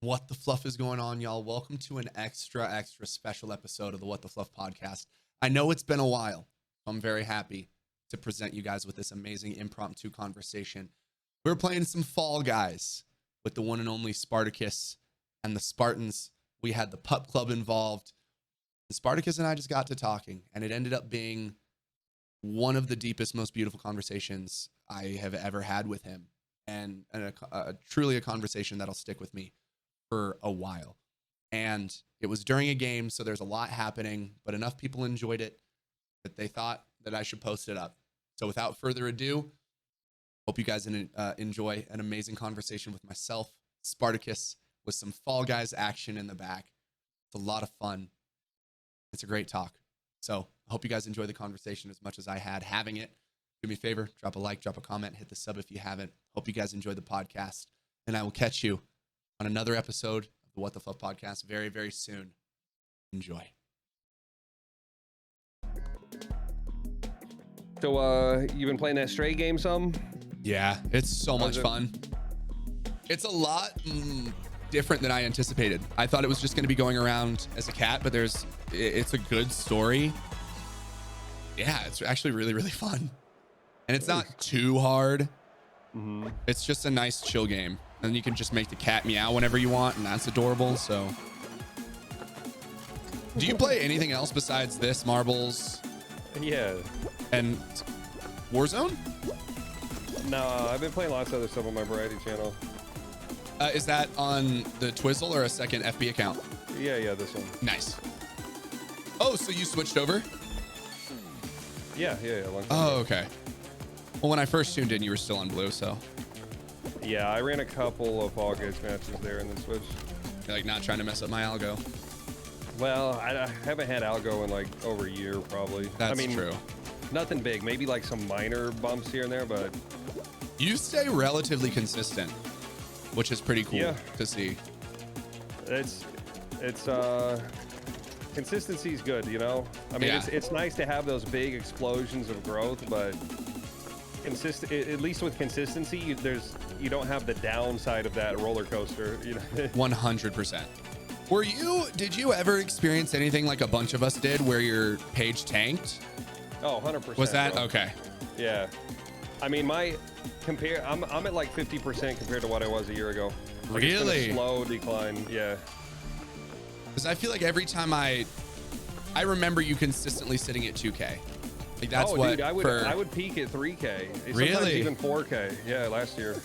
What the fluff is going on, y'all? Welcome to an extra special episode of the What the Fluff podcast. I know it's been a while. I'm very happy to present you guys with this amazing impromptu conversation. We're playing some Fall Guys with the one and only Spartakus and the Spartans. We had the pup club involved. And Spartakus and I just got to talking, and it ended up being one of the deepest, most beautiful conversations I have ever had with him, and truly a conversation that'll stick with me for a while. And it was during a game, so there's a lot happening, but enough people enjoyed it that they thought that I should post it up. So without further ado, hope you guys enjoy an amazing conversation with myself, Spartakus, with some Fall Guys action in the back. It's a lot of fun. It's a great talk. So I hope you guys enjoy the conversation as much as I had having it. Do me a favor, drop a like, drop a comment, hit the sub if you haven't. Hope you guys enjoy the podcast, and I will catch you on another episode of the What the Fluff podcast very, very soon. Enjoy. So, you've been playing that Stray game some? Yeah, it's so much fun. It's a lot different than I anticipated. I thought it was just going to be going around as a cat, but it's a good story. Yeah, it's actually really, really fun. And it's not too hard. Mm-hmm. It's just a nice chill game. And you can just make the cat meow whenever you want, and that's adorable. So, do you play anything else besides this, Marbles? Yeah. And Warzone? No, I've been playing lots of other stuff on my variety channel. Is that on the Twizzle or a second FB account? Yeah, this one. Nice. Oh, so you switched over? Yeah. Long time ago. Okay. Well, when I first tuned in, you were still on blue, so. Yeah, I ran a couple of Fall Guys matches there and then switched. You're like not trying to mess up my algo. Well, I haven't had algo in like over a year, probably. That's true. Nothing big, maybe like some minor bumps here and there, but you stay relatively consistent, which is pretty cool to see. It's consistency is good, you know. I mean, it's nice to have those big explosions of growth, but at least with consistency, you don't have the downside of that roller coaster, you know. 100%. Did you ever experience anything like a bunch of us did where your page tanked? Oh, 100%. Was that bro. okay? Yeah. I mean, I'm at like 50% compared to what I was a year ago. Like, really? It's been a slow decline. Yeah. Because I feel like every time I remember you consistently sitting at 2K. Like that's dude, I would peak at 3K. Sometimes really? Even 4K. Yeah, last year.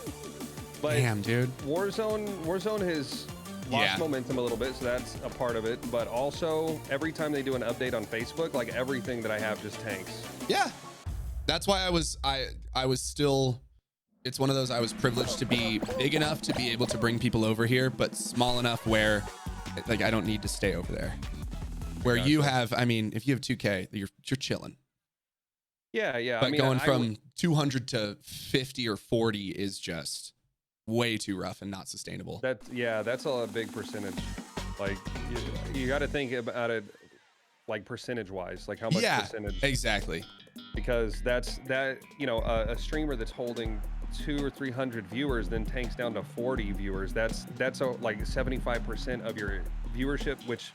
But damn, dude. Warzone has lost momentum a little bit, so that's a part of it. But also, every time they do an update on Facebook, like everything that I have just tanks. Yeah. That's why I was still, it's one of those, I was privileged to be big enough to be able to bring people over here, but small enough where like I don't need to stay over there. Where you have, I mean, if you have 2K, you're chilling. Yeah. But I mean, going from 200 to 50 or 40 is just way too rough and not sustainable. That's a big percentage. Like you got to think about it like percentage wise, like how much percentage. Exactly. Because a streamer that's holding 200 or 300 viewers then tanks down to 40 viewers. That's like 75% of your viewership, which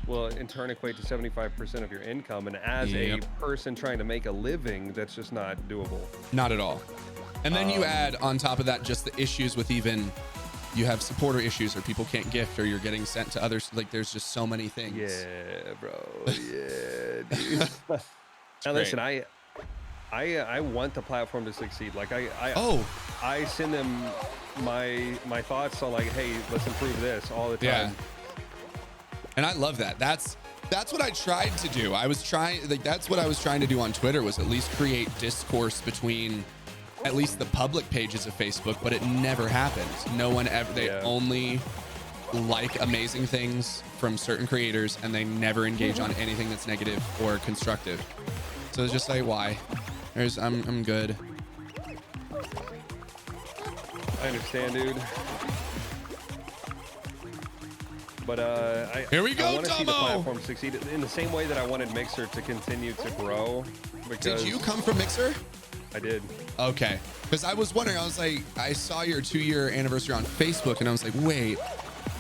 will in turn equate to 75% of your income. And as a person trying to make a living, that's just not doable. Not at all. And then you add on top of that just the issues with you have supporter issues, or people can't gift, or you're getting sent to others. Like there's just so many things. Yeah, bro. Yeah, dude. Now listen, I want the platform to succeed. Like I send them my thoughts on like, hey, let's improve this all the time. Yeah. And I love that. That's what I tried to do. That's what I was trying to do on Twitter, was at least create discourse between at least the public pages of Facebook, but it never happened. No one ever, they only like amazing things from certain creators, and they never engage on anything that's negative or constructive. So it's just like, why? I'm good. I understand, dude. But here we go, I want to see the platform succeed in the same way that I wanted Mixer to continue to grow. Did you come from Mixer? I did. Okay. Because I was wondering, I was like, I saw your 2-year anniversary on Facebook, and I was like, wait,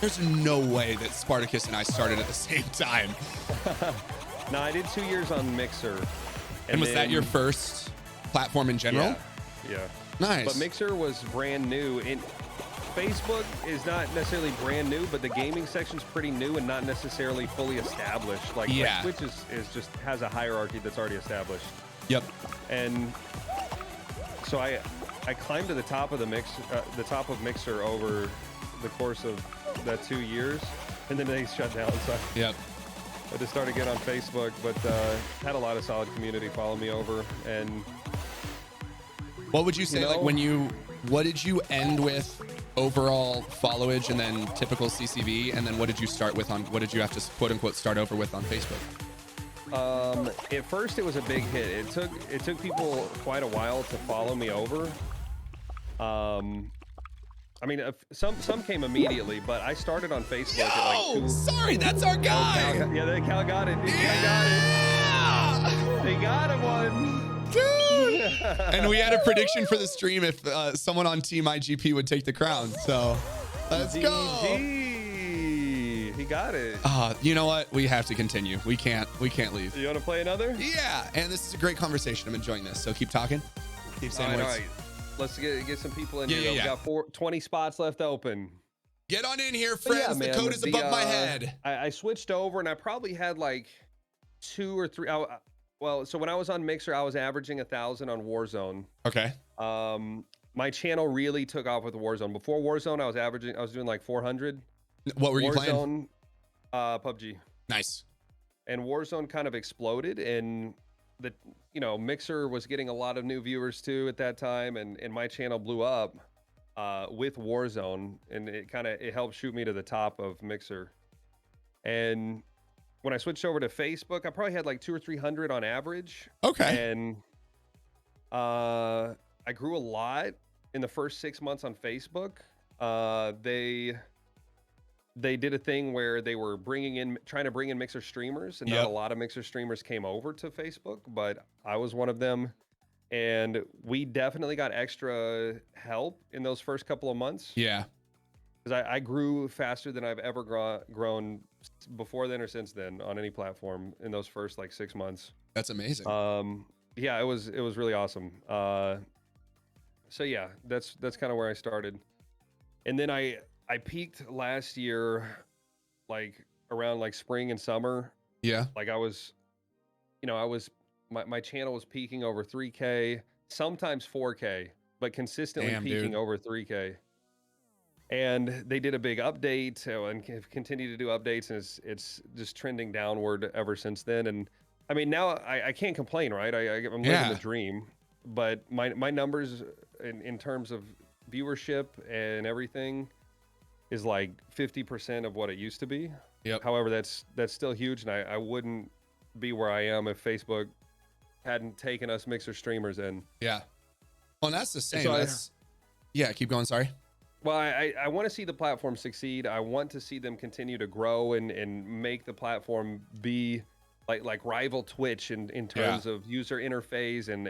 There's no way that Spartakus and I started at the same time. No, I did 2 years on Mixer. And was that your first platform in general? Yeah. Nice. But Mixer was brand new. Facebook is not necessarily brand new, but the gaming section's pretty new and not necessarily fully established. Like Twitch is just has a hierarchy that's already established. Yep. And so I climbed to the top of Mixer over the course of that 2 years, and then they shut down. So yep. I just started getting on Facebook, but had a lot of solid community follow me over. And what would you say, like what did you end with overall followage and then typical CCV, and then what did you start with what did you have to quote unquote start over with on Facebook? At first it was a big hit. It took people quite a while to follow me over. I mean, some came immediately, but I started on Facebook at like sorry, that's our guy. The Cal got it. Dude. Yeah! They got him one. Dude. And we had a prediction for the stream if someone on Team IGP would take the crown. So let's go. He got it. You know what? We have to continue. We can't leave. You want to play another? Yeah. And this is a great conversation. I'm enjoying this. So keep talking. Keep saying words. All right. Let's get some people in here. Yeah. We got 20 spots left open. Get on in here, friends. The code is above my head. I switched over, and I probably had like 2 or 3. So when I was on Mixer, I was averaging 1,000 on Warzone. Okay. My channel really took off with Warzone. Before Warzone, I was doing like 400. What were you playing? PUBG. Nice. And Warzone kind of exploded, and Mixer was getting a lot of new viewers too at that time, and my channel blew up with Warzone, and it helped shoot me to the top of Mixer. And when I switched over to Facebook, I probably had like 200 or 300 on average. Okay. And I grew a lot in the first 6 months on Facebook. They did a thing where they were trying to bring in Mixer streamers, and not a lot of Mixer streamers came over to Facebook, but I was one of them. And we definitely got extra help in those first couple of months. Yeah. Because I grew faster than I've ever grown before then or since then on any platform in those first like 6 months. That's amazing. Yeah, it was really awesome. So yeah, that's kind of where I started. And then I peaked last year, like around like spring and summer. Yeah. Like my channel was peaking over 3K, sometimes 4K, but consistently peaking over 3K. And they did a big update and have continued to do updates, and it's just trending downward ever since then. And I mean, now I can't complain, right? I'm living the dream, but my numbers in terms of viewership and everything is like 50% of what it used to be. Yep. However, that's still huge, and I wouldn't be where I am if Facebook hadn't taken us Mixer streamers in. Yeah. Well, and that's the same. So yeah, keep going. Sorry. Well, I want to see the platform succeed. I want to see them continue to grow and make the platform be like rival Twitch in terms of user interface and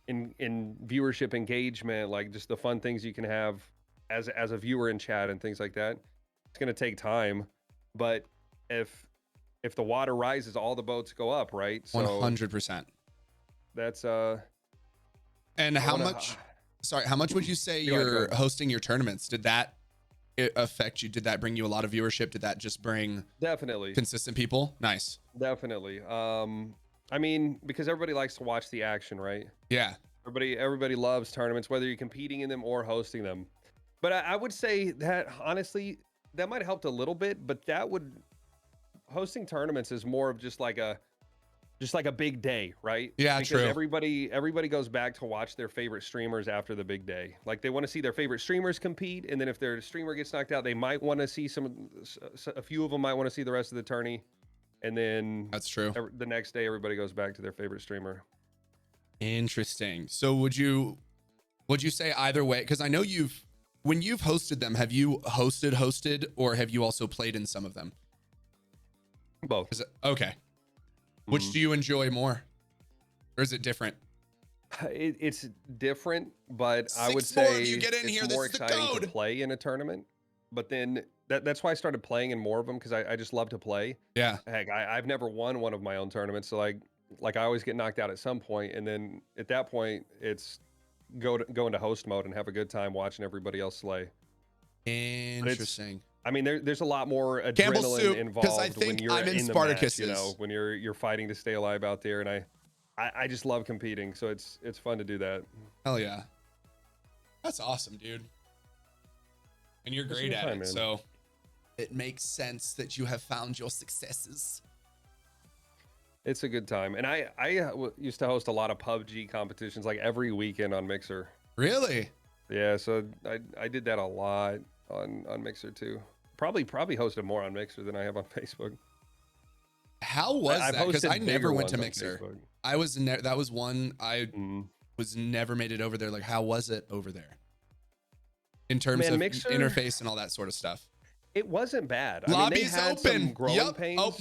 in viewership engagement, like just the fun things you can have as a viewer in chat and things like that. It's going to take time, but if the water rises, all the boats go up, right? So 100%. That's and how much would you say you're hosting your tournaments? Did that affect you? Did that bring you a lot of viewership? Did that just bring definitely consistent people? Nice. Definitely. I mean, because everybody likes to watch the action, right? Yeah. Everybody loves tournaments, whether you're competing in them or hosting them. But I would say that honestly, that might have helped a little bit, but hosting tournaments is more of just like a big day, right? Yeah, because true. Everybody goes back to watch their favorite streamers after the big day. Like they want to see their favorite streamers compete, and then if their streamer gets knocked out, they might want to see a few of them might want to see the rest of the tourney, and then that's true. The next day, everybody goes back to their favorite streamer. Interesting. So would you say either way? Because I know when you've hosted them, have you hosted, or have you also played in some of them? Both. Okay. Which do you enjoy more, or is it different? It's different, but I would say you get in it's here. more this is the exciting code. to play in a tournament. But then that's why I started playing in more of them, because I just love to play. Yeah. Heck, I've never won one of my own tournaments, so like I always get knocked out at some point, and then at that point it's go into host mode and have a good time watching everybody else slay. Interesting. I mean, there's a lot more Campbell adrenaline soup, involved I think when you're I'm in the match, Spartakus. you know, when you're fighting to stay alive out there, and I just love competing, so it's fun to do that. Hell yeah. That's awesome, dude. And you're great at it, so it makes sense that you have found your successes. It's a good time. And I used to host a lot of PUBG competitions, like every weekend on Mixer. Really? Yeah, so I did that a lot on Mixer too. Probably hosted more on Mixer than I have on Facebook. How was that? Because I never went to Mixer. I was that was one I was never made it over there. Like, how was it over there in terms of Mixer, interface and all that sort of stuff? It wasn't bad. Lobby's I mean, open. Growing pains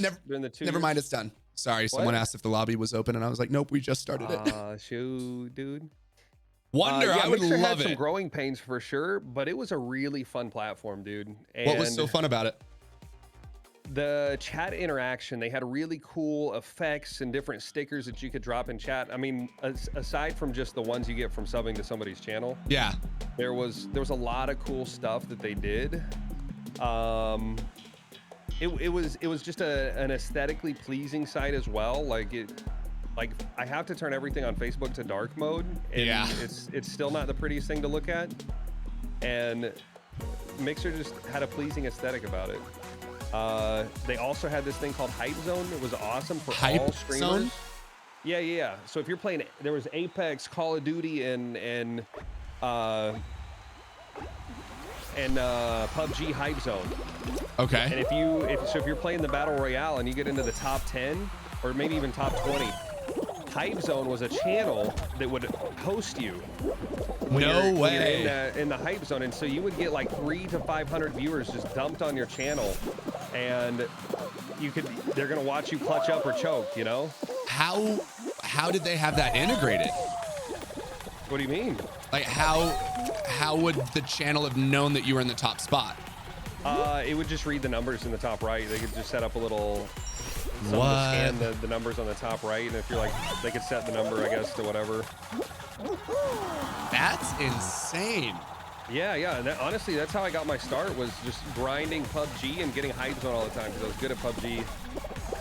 never mind. It's done. Sorry, someone asked if the lobby was open, and I was like, nope, we just started it. Shoot, dude. Wonder, I would Mixer love had it. some growing pains for sure, but it was a really fun platform, dude. And what was so fun about it? The chat interaction. They had really cool effects and different stickers that you could drop in chat. I mean, aside from just the ones you get from subbing to somebody's channel, yeah, there was a lot of cool stuff that they did. It was just an aesthetically pleasing site as well. Like I have to turn everything on Facebook to dark mode, and it's still not the prettiest thing to look at. And Mixer just had a pleasing aesthetic about it. They also had this thing called Hype Zone. It was awesome for all streamers. Zone? Yeah. So if you're playing, there was Apex, Call of Duty, and PUBG Hype Zone. Okay. And if you're playing the Battle Royale and you get into the top 10 or maybe even top 20, Hype Zone was a channel that would host you. When you're in the Hype Zone, and so you would get like 300 to 500 viewers just dumped on your channel, and they're gonna watch you clutch up or choke, you know? How did they have that integrated? What do you mean? Like how would the channel have known that you were in the top spot? It would just read the numbers in the top right. They could just set up a little something to scan the numbers on the top right, and if you're like, they could set the number, I guess, to whatever. That's insane. Yeah. Honestly, that's how I got my start, was just grinding PUBG and getting Hype Zone all the time, because I was good at PUBG.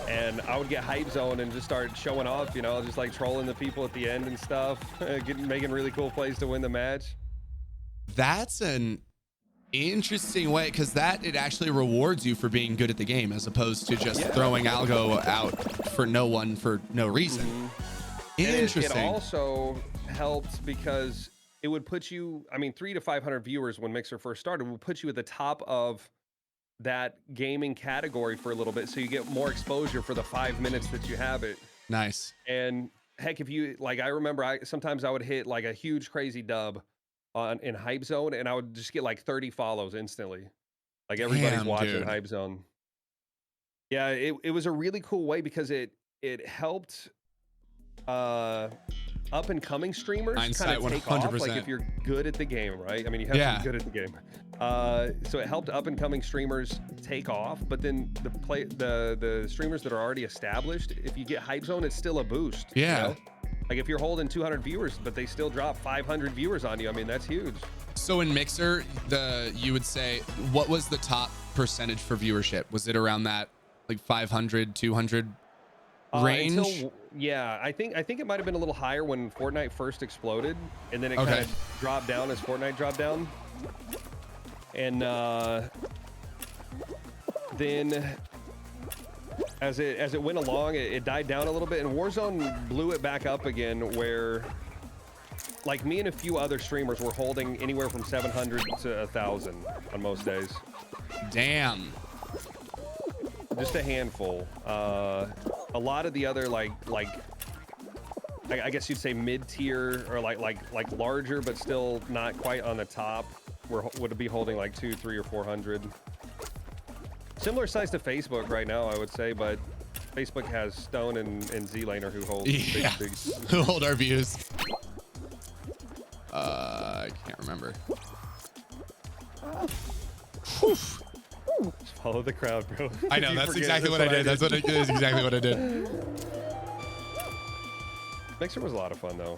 And I would get Hype Zone and just start showing off, you know, just like trolling the people at the end and stuff, making really cool plays to win the match. That's an interesting way, because it actually rewards you for being good at the game, as opposed to just throwing algo out for no reason. Interesting. It also helped because it would put you, I mean, 300 to 500 viewers when Mixer first started would put you at the top of that gaming category for a little bit, so you get more exposure for the 5 minutes that you have it. Nice. And heck, if you like, I remember sometimes I would hit like a huge crazy dub in Hype Zone, and I would just get like 30 follows instantly. Like everybody's watching Hype Zone. Yeah, it was a really cool way, because it helped up and coming streamers kind of take 100%. Off, like if you're good at the game, right? I mean, you have to be good at the game. So it helped up and coming streamers take off, but then the streamers that are already established, if you get Hype Zone, it's still a boost. Yeah. You know? Like if you're holding 200 viewers, but they still drop 500 viewers on you, I mean, that's huge. So in Mixer, you would say, what was the top percentage for viewership? Was it around that like 500, 200 range? I think it might have been a little higher when Fortnite first exploded, and then it kind of dropped down as Fortnite dropped down. And then as it went along, it died down a little bit, and Warzone blew it back up again, where like me and a few other streamers were holding anywhere from 700 to 1,000 on most days. Damn. Just a handful. A lot of the other like I guess you'd say mid-tier, or like larger but still not quite on the top, would be holding like 200, 300, or 400. Similar size to Facebook right now, I would say, but Facebook has Stone and Z-Laner who hold big. Who hold our views. I can't remember. Follow the crowd, bro. I know, that's exactly what I did. That's exactly what I did. Mixer was a lot of fun though.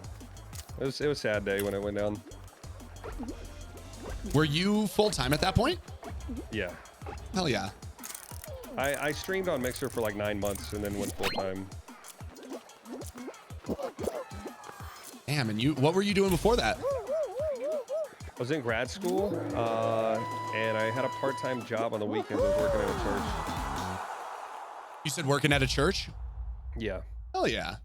It was a sad day when it went down. Were you full time at that point? Yeah. Hell yeah. I streamed on Mixer for like 9 months and then went full time. Damn, and what were you doing before that? I was in grad school, and I had a part-time job on the weekends. I was working at a church. You said working at a church? Yeah. Hell yeah.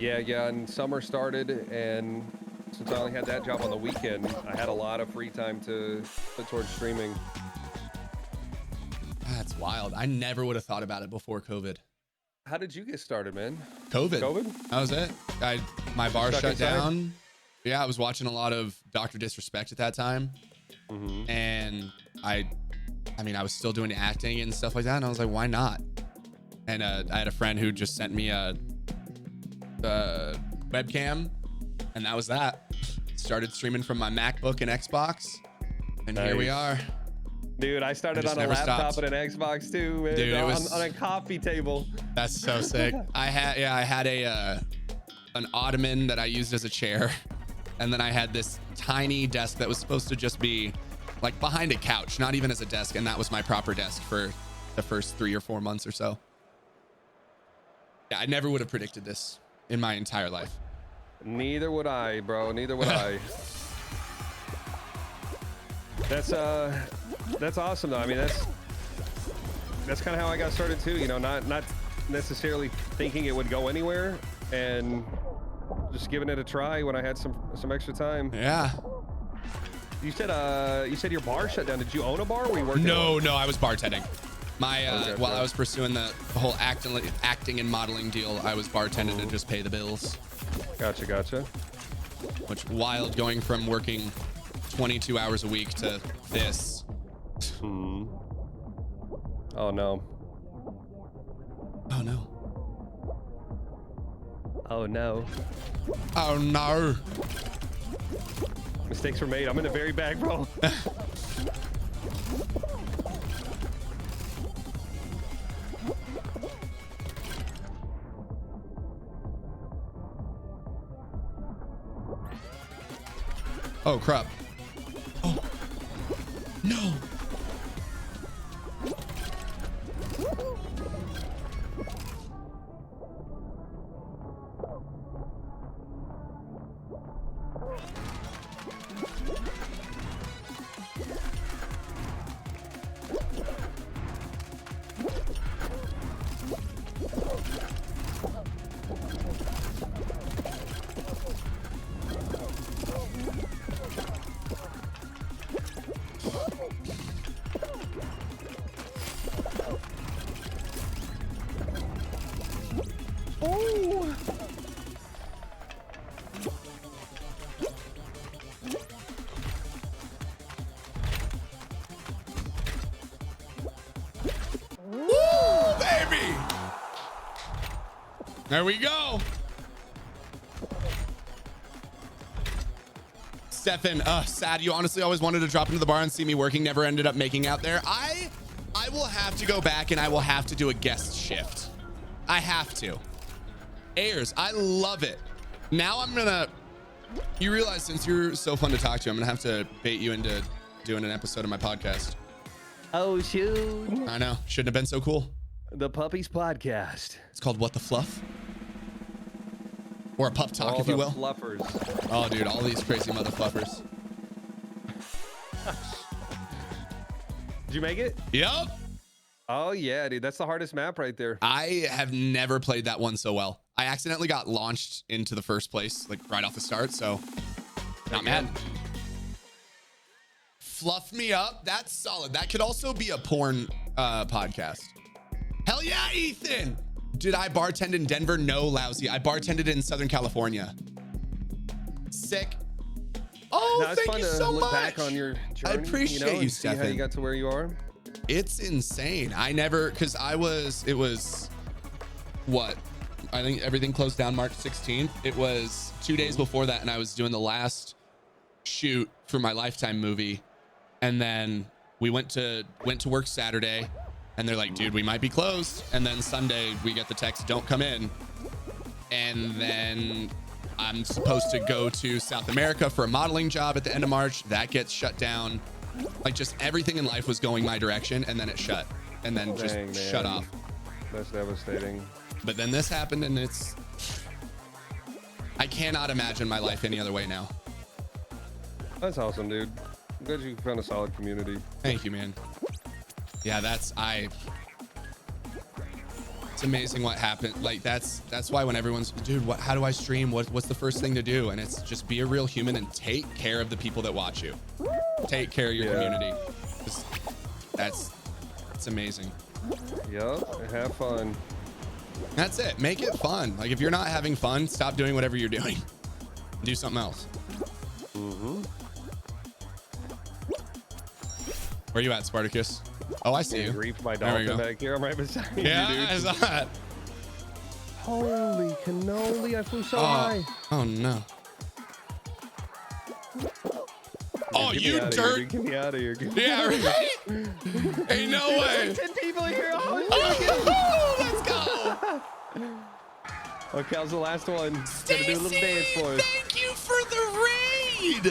Yeah, and summer started, and since I only had that job on the weekend, I had a lot of free time to put towards streaming. That's wild. I never would have thought about it before COVID. How did you get started, man? COVID? That was it. My bar Stuck shut inside? down. Yeah, I was watching a lot of Dr. Disrespect at that time. And I was still doing acting and stuff like that. And I was like, why not? And I had a friend who just sent me a webcam, and that was that. Started streaming from my MacBook and Xbox, and here we are. Dude, I started on a laptop and an Xbox too, man. Dude, it was on a coffee table. That's so sick. I had an ottoman that I used as a chair, and then I had this tiny desk that was supposed to just be like behind a couch, not even as a desk, and that was my proper desk for the first 3 or 4 months or so. Yeah, I never would have predicted this in my entire life. Neither would I, bro. Neither would I. That's awesome though. I mean, that's kind of how I got started too. You know, not necessarily thinking it would go anywhere, and just giving it a try when I had some extra time. Yeah. You said your bar shut down. Did you own a bar? Or were you working? No, I was bartending. While I was pursuing the whole acting and modeling deal, I was bartending to just pay the bills. Gotcha. Which wild, going from working 22 hours a week to this. Oh no. Oh no. Oh no. Oh no. Mistakes were made. I'm in the very back, bro. Oh crap. Oh no. There we go. Stefan, sad. You honestly always wanted to drop into the bar and see me working. Never ended up making out there. I will have to go back and I will have to do a guest shift. I have to. Ayers, I love it. Now I'm gonna. You realize since you're so fun to talk to, I'm gonna have to bait you into doing an episode of my podcast. Oh shoot! I know. Shouldn't have been so cool. The Puppies Podcast. It's called What the Fluff? Or a pup talk, if you will. Fluffers. Oh, dude, all these crazy mother fluffers. Did you make it? Yep. Oh yeah, dude, that's the hardest map right there. I have never played that one so well. I accidentally got launched into the first place, like right off the start, so not mad. Fluff me up. That's solid. That could also be a porn podcast. Hell yeah, Ethan. Did I bartend in Denver? No, lousy. I bartended in Southern California. Sick. Oh, now, thank you so much. Back on your journey, I appreciate you, see how Stefan. you got to where you are. It's insane. It was what? I think everything closed down March 16th. It was 2 days before that, and I was doing the last shoot for my Lifetime movie. And then we went to work Saturday, and they're like, dude, we might be closed. And then Sunday we get the text, don't come in. And then I'm supposed to go to South America for a modeling job at the end of March. That gets shut down. Like, just everything in life was going my direction, and then it shut, and then just shut off. That's devastating. But then this happened, and I cannot imagine my life any other way now. That's awesome, dude. I'm glad you found a solid community. Thank you, man. Yeah, it's amazing what happened. Like, that's why when everyone's, dude, how do I stream? What's the first thing to do? And it's just be a real human and take care of the people that watch you. Take care of your community. It's amazing. Yep, have fun. That's it. Make it fun. Like, if you're not having fun, stop doing whatever you're doing. Do something else. Mm-hmm. Where you at, Spartakus? Oh, I see you. Grief my dolphin back here. I'm right beside you, dude. Yeah, I saw that. Holy cannoli, I flew so high. Oh, no. Oh, you dirt. Get me out of here. Yeah, right? Ain't no way. 10 people here. Oh, let's go. Okay, that was the last one. Stacey, gotta do a little dance for us. thank you for the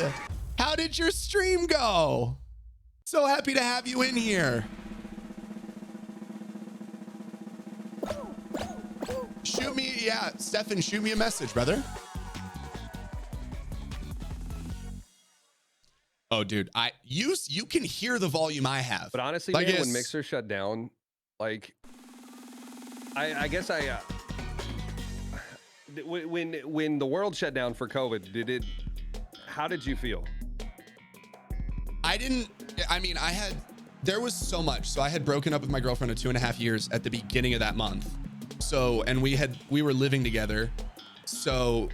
raid. How did your stream go? So happy to have you in here. Shoot me, yeah, Stefan, shoot me a message, brother. Oh, dude, you can hear the volume I have. But honestly, man, when Mixer shut down, like, I guess when the world shut down for COVID, how did you feel? There was so much. So I had broken up with my girlfriend of 2.5 years at the beginning of that month. So, and we were living together. So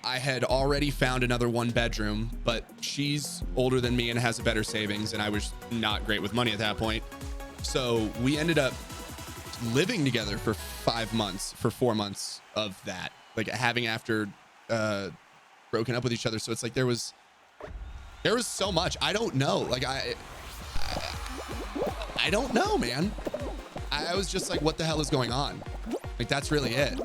I had already found another 1-bedroom, but she's older than me and has a better savings, and I was not great with money at that point. So we ended up living together for 4 months of that, like having after broken up with each other. So it's like there was so much. I don't know. Like I don't know, man. I was just like, what the hell is going on? Like, that's really it.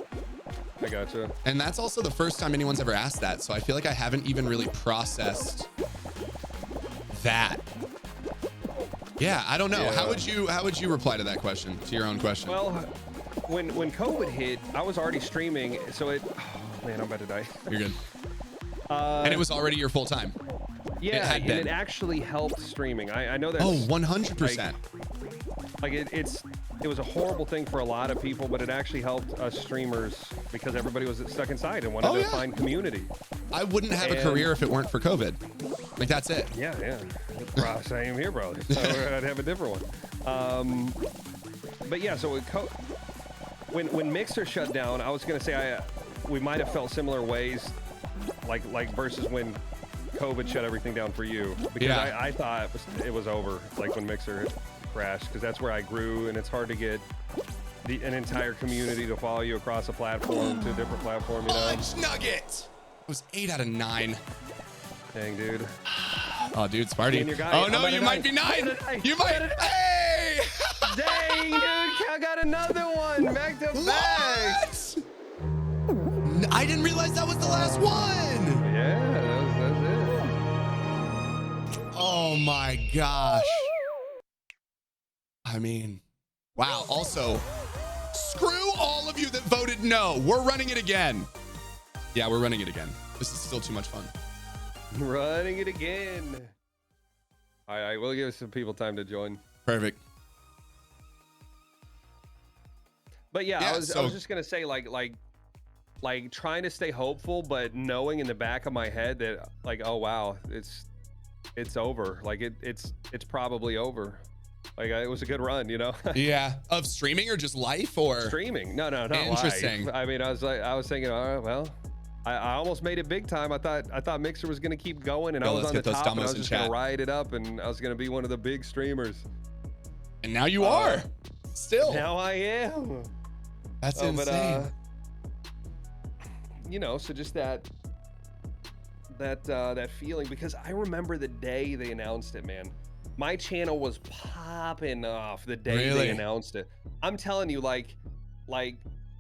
I gotcha. And that's also the first time anyone's ever asked that. So I feel like I haven't even really processed that. Yeah, I don't know. Yeah. How would you reply to that question, to your own question? Well, when COVID hit, I was already streaming, so oh man, I'm about to die. You're good. And it was already your full time. Yeah, it actually helped streaming. I know that. Oh, 100%. Like it was a horrible thing for a lot of people, but it actually helped us streamers because everybody was stuck inside and wanted to find community. I wouldn't have a career if it weren't for COVID. Like, that's it. Yeah. Bro, same here, bro. So I'd have a different one. But yeah, so when Mixer shut down, I was gonna say we might have felt similar ways, like versus when COVID shut everything down for you, because I thought it was over, like when Mixer crashed, because that's where I grew, and it's hard to get an entire community to follow you across a platform to a different platform, you know? Punch nugget! It was 8 out of 9. Dang, dude. Oh, dude, Sparty. Oh, no, you might be 9. You might. Hey! Dang, dude, I got another one back to back. What? I didn't realize that was the last one. Yeah, that's it. Oh, my gosh. I mean, wow. Also, screw all of you that voted no. We're running it again. Yeah, we're running it again. This is still too much fun. Running it again. All right, we'll give some people time to join. Perfect. But yeah, I was just gonna say, like trying to stay hopeful, but knowing in the back of my head that, like, oh wow, it's over. Like it's probably over. Like, it was a good run, you know? Yeah. Of streaming or just life or streaming? No, not interesting. Life. I mean, I was thinking, all right, well, I almost made it big time. I thought Mixer was gonna keep going, and I was on the top, and I was just gonna ride it up, and I was gonna be one of the big streamers. And now you are. Still. Now I am. That's insane. But you know, so just that feeling, because I remember the day they announced it, man. my channel was popping off the day Really? they announced it. I'm telling you, like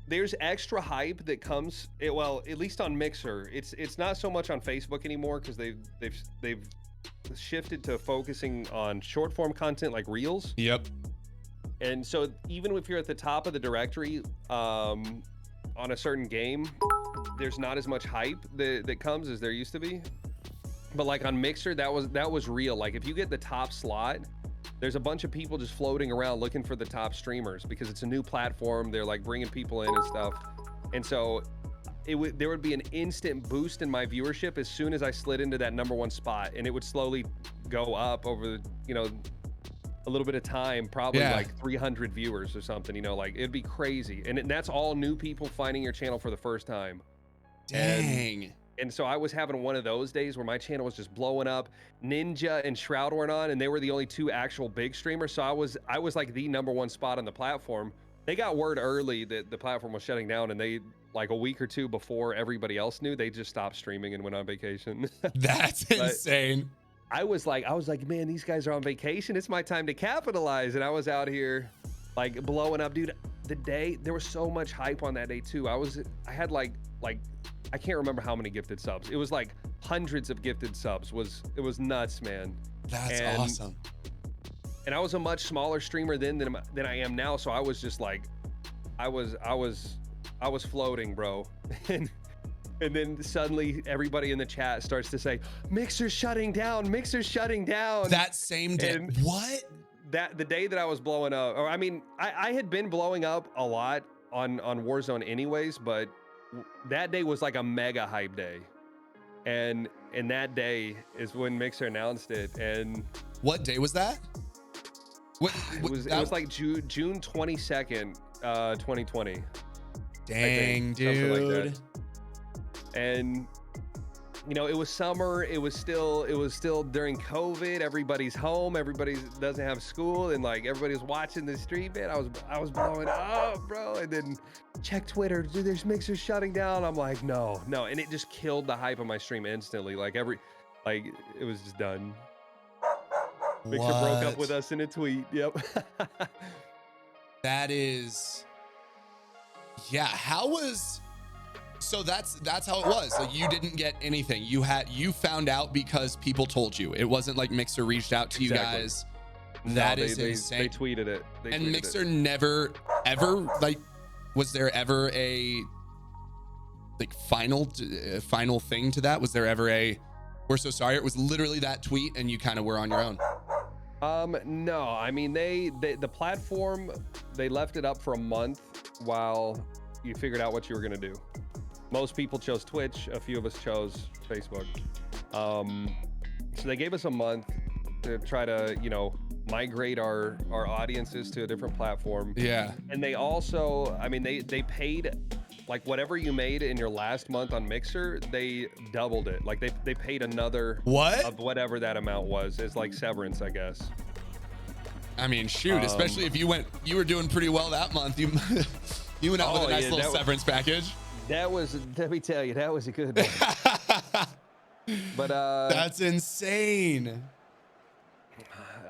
there's extra hype that comes. Well, at least on Mixer, it's not so much on Facebook anymore because they've shifted to focusing on short form content like Reels. Yep. And so even if you're at the top of the directory on a certain game, there's not as much hype that comes as there used to be. But like on Mixer, that was real. Like if you get the top slot, there's a bunch of people just floating around looking for the top streamers because it's a new platform. They're like bringing people in and stuff. And so there would be an instant boost in my viewership as soon as I slid into that #1 spot, and it would slowly go up over, you know, a little bit of time, probably like 300 viewers or something, you know, like it'd be crazy. And that's all new people finding your channel for the first time. Dang. And so I was having one of those days where my channel was just blowing up. Ninja and Shroud weren't on, and they were the only two actual big streamers. So I was like the #1 spot on the platform. They got word early that the platform was shutting down, and they, like a week or two before everybody else knew, they just stopped streaming and went on vacation. That's insane. I was like, man, these guys are on vacation. It's my time to capitalize. And I was out here like blowing up, dude. The day, there was so much hype on that day too. I had like I can't remember how many gifted subs. It was like hundreds of gifted subs. It was nuts, man. That's awesome. And I was a much smaller streamer then than I am now. So I was just like, I was floating, bro. And then suddenly everybody in the chat starts to say, Mixer's shutting down, Mixer's shutting down. That same day. And what? The day that I was blowing up, or I mean, I had been blowing up a lot on Warzone anyways, but that day was like a mega hype day. And that day is when Mixer announced it. And what day was that? It was like June 22nd, 2020. Dang, dude. Something like that. And you know, it was summer. It was still during COVID. Everybody's home. Everybody doesn't have school, and like everybody's watching the stream. Man, I was blowing up, bro. And then check Twitter. Dude, there's Mixer shutting down. I'm like, no, and it just killed the hype of my stream instantly. Like it was just done. Mixer broke up with us in a tweet. Yep. That is, yeah. So that's how it was. Like you didn't get anything. You found out because people told you. It wasn't like Mixer reached out to you guys. That is insane. They tweeted it. And Mixer never ever like, was there ever a like final thing to that? Was there ever a, we're so sorry? It was literally that tweet and you kind of were on your own. No, I mean the platform, they left it up for a month while you figured out what you were gonna do. Most people chose Twitch. A few of us chose Facebook. So they gave us a month to try to, you know, migrate our audiences to a different platform. Yeah. And they also, I mean, they paid like whatever you made in your last month on Mixer, they doubled it. Like they paid another of whatever that amount was as like severance, I guess. I mean, shoot, especially if you were doing pretty well that month. You went out with a nice little severance package. That was, let me tell you, that was a good one. But that's insane.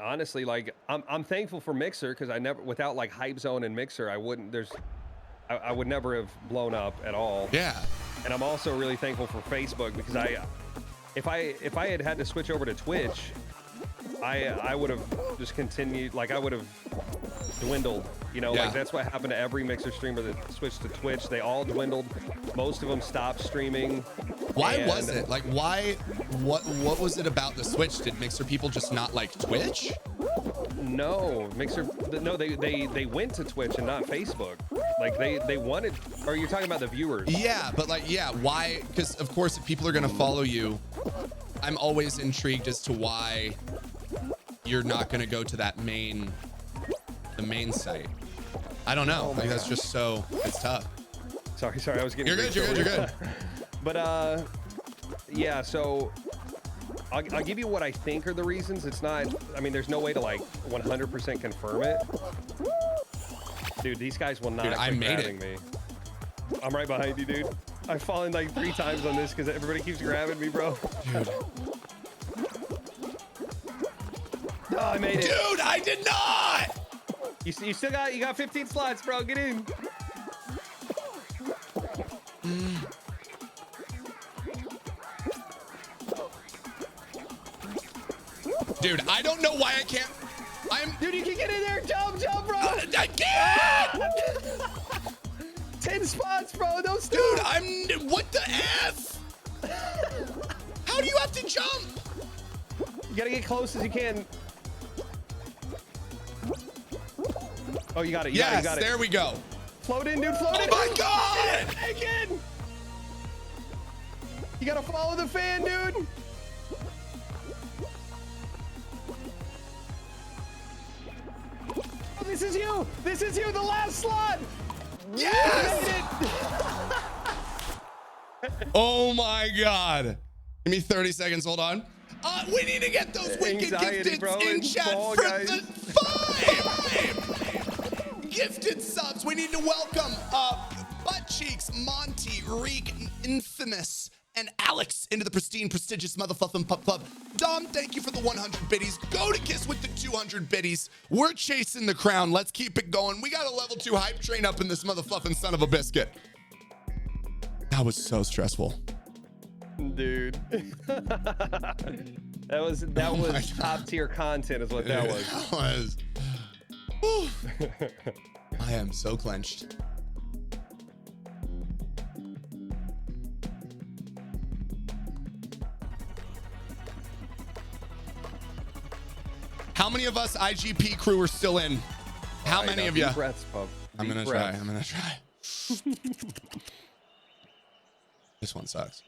Honestly, like I'm thankful for Mixer because without like Hype Zone and Mixer, I would never have blown up at all. Yeah. And I'm also really thankful for Facebook because if I had to switch over to Twitch, I would have just continued, like I would have dwindled, you know, like that's what happened to every Mixer streamer that switched to Twitch. They all dwindled. Most of them stopped streaming. Why was it? Like what was it about the Switch? Did Mixer people just not like Twitch? No, they went to Twitch and not Facebook. Like they wanted, or you're talking about the viewers? Yeah, but like, yeah, why? Because of course, if people are gonna follow you, I'm always intrigued as to why you're not gonna go to the main site. I don't know. Like that's just so, it's tough. Sorry, I was getting. You're good. But yeah. So I'll give you what I think are the reasons. It's not. I mean, there's no way to like 100% confirm it. Dude, these guys will not. Dude, I made it. Me. I'm right behind you, dude. I've fallen like 3 times on this because everybody keeps grabbing me, bro. Dude. I made it. Dude, I did not. You still got 15 slots, bro. Get in. Dude, I don't know why I can't. Dude, you can get in there. Jump, bro. I can't. 10 spots, bro. Those two. Dude, what the F? How do you have to jump? You gotta get close as you can. Oh, you got it. You got it. There we go. Float in, dude. Float in. Oh my God! Again. You gotta follow the fan, dude. Oh, this is you. This is you. The last slot. Yes! Oh my God. Give me 30 seconds. Hold on. We need to get those wicked gifted in chat for the 5 gifted subs. We need to welcome Butt Cheeks, Monty, Reek, Infamous, and Alex into the prestigious motherfucking Pup Club. Dom, thank you for the 100 biddies. Go to Kiss with the 200 biddies. We're chasing the crown. Let's keep it going. We got a level 2 hype train up in this motherfucking son of a biscuit. That was so stressful. Dude. that was top tier content is what that was. I am so clenched. How many of us IGP crew are still in? How many of you? Breaths, Pub. I'm gonna try. This one sucks.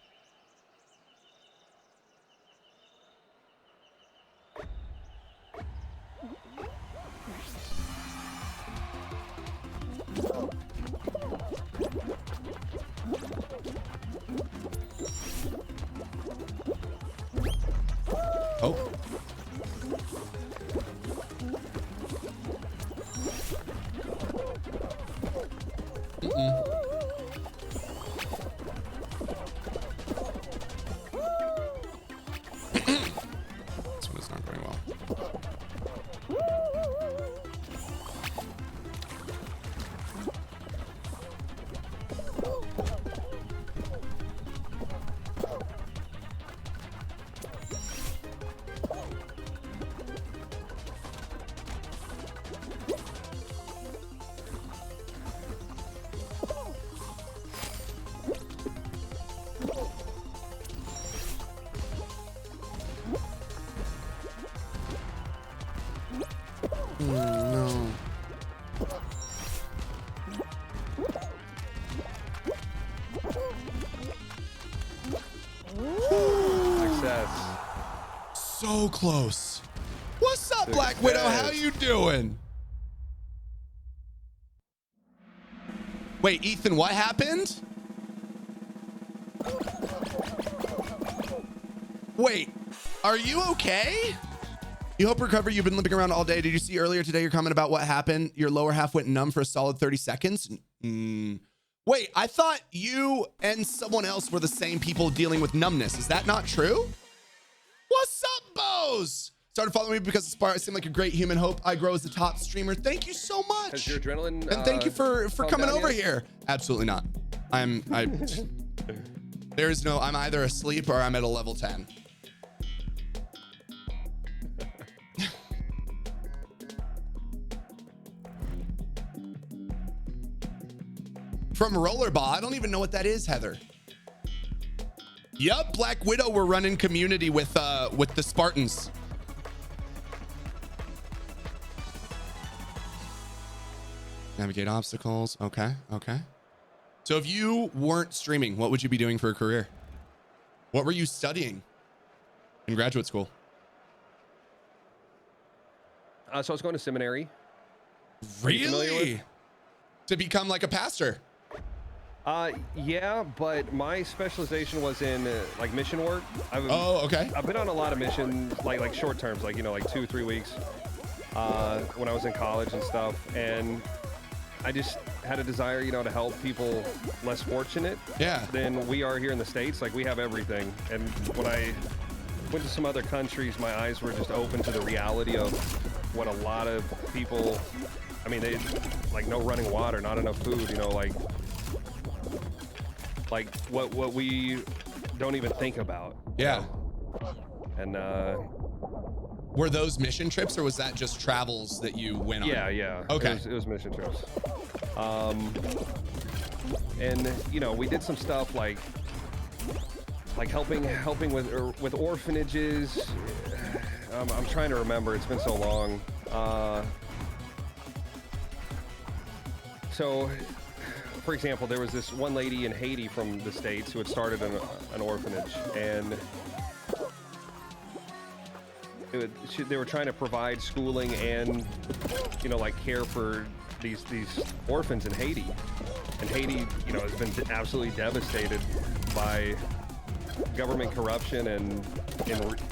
Oh. This one is not going well. No. Success. So close. What's up, Black Widow? How you doing? Wait, Ethan, what happened? Wait, are you okay? You hope recover. You've been limping around all day. Did you see earlier today your comment about what happened? Your lower half went numb for a solid 30 seconds. Wait, I thought you and someone else were the same people dealing with numbness. Is that not true? What's up, Bose? Started following me because Spark seemed like a great human. Hope I grow as the top streamer. Thank you so much. Has your adrenaline and thank you for coming over here. Absolutely not. There is no, I'm either asleep or I'm at a level 10. From Rollerball. I don't even know what that is, Heather. Yup, Black Widow, we're running community with the Spartans. Navigate obstacles. Okay. So if you weren't streaming, what would you be doing for a career? What were you studying in graduate school? So I was going to seminary. Really? To become like a pastor? Yeah, but my specialization was in like mission work. Okay. I've been on a lot of missions, like short terms, like, you know, like 2-3 weeks when I was in college and stuff. And I just had a desire, you know, to help people less fortunate than we are here in the States. Like, we have everything. And when I went to some other countries, my eyes were just open to the reality of what a lot of people, I mean, they like no running water, not enough food, you know, like what we don't even think about. Yeah. And were those mission trips, or was that just travels that you went on? Yeah. Okay. It was mission trips. And you know, we did some stuff like helping with orphanages. I'm trying to remember. It's been so long. So, for example, there was this one lady in Haiti from the States who had started an orphanage, and they were trying to provide schooling and, you know, like care for these orphans in Haiti. And Haiti, you know, has been absolutely devastated by government corruption and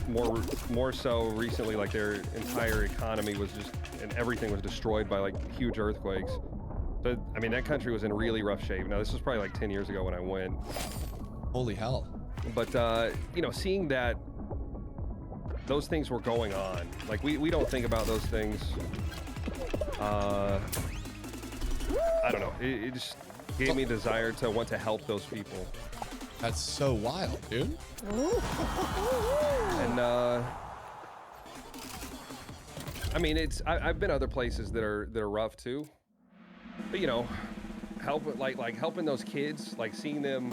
more so recently, like their entire economy was just, and everything was destroyed by like huge earthquakes. So, I mean, that country was in really rough shape. Now, this was probably like 10 years ago when I went. Holy hell. But, you know, seeing that those things were going on, like we don't think about those things. I don't know. It just gave me a desire to want to help those people. That's so wild, dude. And, I mean, I've been other places that are rough too. But you know, helping those kids, like seeing them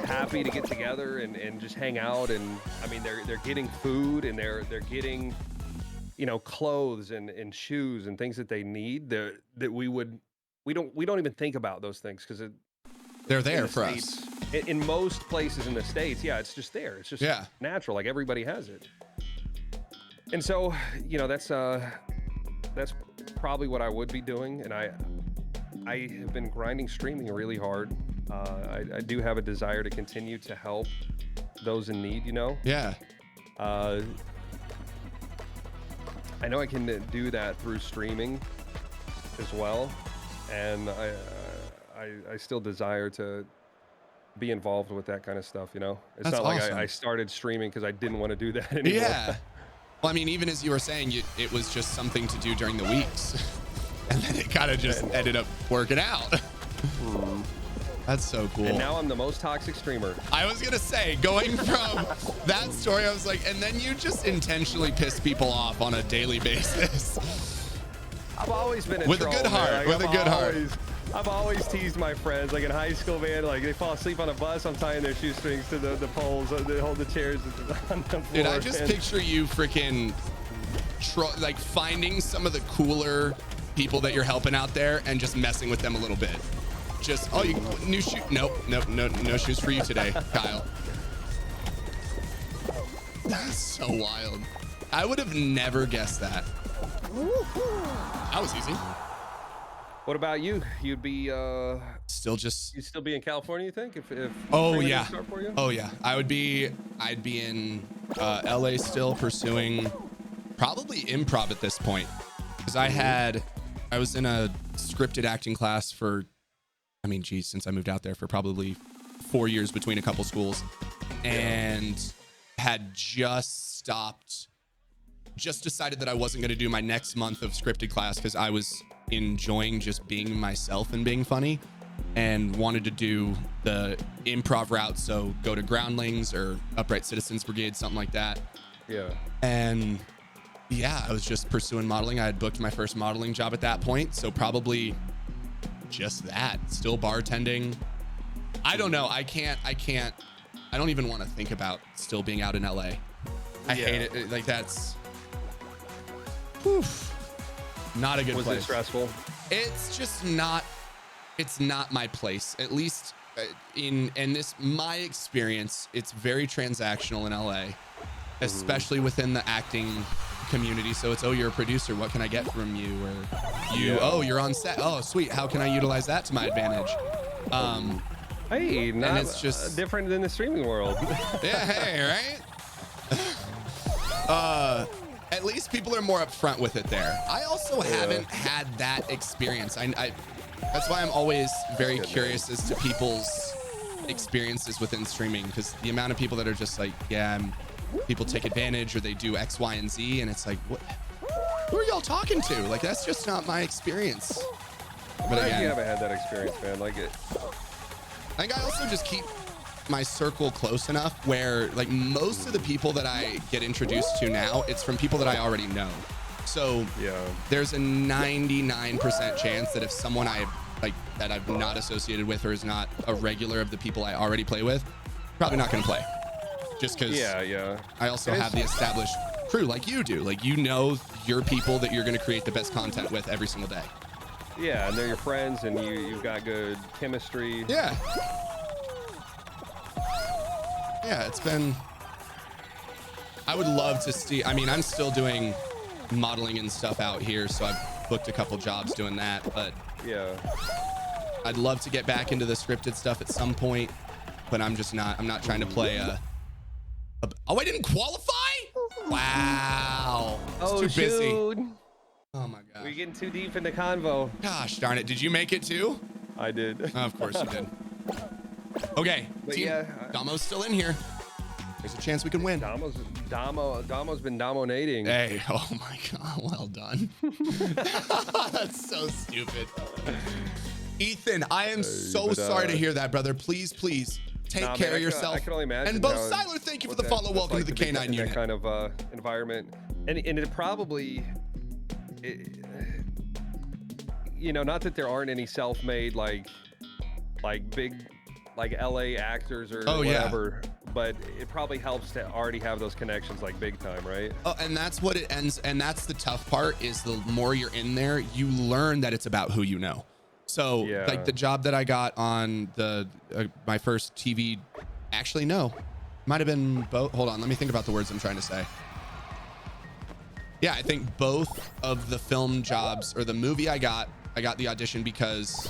happy to get together and just hang out, and I mean they're getting food and they're getting, you know, clothes and shoes and things that they need that we don't even think about those things because they're there for us. In most places in the States, yeah, it's just there. It's just natural, like everybody has it. And so, you know, that's probably what I would be doing, and I have been grinding streaming really hard. I do have a desire to continue to help those in need, you know? Yeah. I know I can do that through streaming as well, and I still desire to be involved with that kind of stuff, you know? It's That's not like awesome. I started streaming because I didn't want to do that anymore. Yeah. Well, I mean, even as you were saying, it was just something to do during the weeks. And then it kind of just ended up working out. That's so cool. And now I'm the most toxic streamer. I was going to say, going from that story, I was like, and then you just intentionally piss people off on a daily basis. I've always been with a good heart. With a good heart. I've always teased my friends, like in high school, man, like they fall asleep on a bus, I'm tying their shoestrings to the poles that hold the chairs on the floor. Dude, I just picture you freaking like finding some of the cooler people that you're helping out there and just messing with them a little bit. Just, oh, you new shoe? Nope, no shoes for you today, Kyle. That's so wild. I would have never guessed that. That was easy. What about you? You'd be you'd still be in California, you think? If oh yeah, start for you? oh yeah, I'd be in LA still pursuing probably improv at this point, because I was in a scripted acting class for, I mean, geez, since I moved out there, for probably 4 years between a couple schools, and had just decided that I wasn't going to do my next month of scripted class because I was enjoying just being myself and being funny, and wanted to do the improv route. So go to Groundlings or Upright Citizens Brigade, something like that. Yeah. And yeah, I was just pursuing modeling. I had booked my first modeling job at that point. So probably just that. Still bartending. I don't know. I don't even want to think about still being out in LA. I hate it. Like that's not a good place. Was it stressful? It's just not. It's not my place. At least in this my experience, it's very transactional in LA, especially within the acting community. So it's, oh, you're a producer, what can I get from you? Or oh, you're on set, oh sweet, how can I utilize that to my advantage? Hey, not it's just different than the streaming world. Yeah, hey, right? At least people are more upfront with it there. I also haven't had that experience. I that's why I'm always very curious as to people's experiences within streaming, because the amount of people that are just like, yeah, people take advantage or they do X, Y, and Z, and it's like, what? Who are y'all talking to? Like, that's just not my experience. But again, you haven't had that experience, man. Like it. I think I also just keep my circle close enough where, like, most of the people that I get introduced to now, it's from people that I already know. So Yeah. there's a 99% chance that if someone that I've not associated with or is not a regular of the people I already play with, probably not going to play. Just because Yeah. I also have the established crew like you do. Like, you know your people that you're going to create the best content with every single day. Yeah, and they're your friends, and you've got good chemistry. Yeah. Yeah, it's been... I would love to see... I mean, I'm still doing modeling and stuff out here, so I've booked a couple jobs doing that, but... Yeah. I'd love to get back into the scripted stuff at some point, but I'm not trying to play oh, I didn't qualify? Wow. Oh, too busy. shoot. Oh my god. We're getting too deep in the convo. Gosh darn it. Did you make it too? I did. Oh, of course you did. Okay. But Team, yeah, Damo's still in here. There's a chance we can win. Damo's been dominating. Hey, oh my god, well done. That's so stupid. Ethan, I am so sorry to hear that, brother. Please take care of yourself. I can only imagine. And Bo Siler, thank you for the follow. Welcome to the K9 unit. That kind of environment, and it probably, not that there aren't any self-made like big like LA actors or whatever. But it probably helps to already have those connections like big time, right? Oh, and that's what it ends. And that's the tough part is the more you're in there, you learn that it's about who you know. So like the job that I got on the my first TV, actually, no, might've been both. Hold on. Let me think about the words I'm trying to say. Yeah, I think both of the film jobs or the movie I got the audition because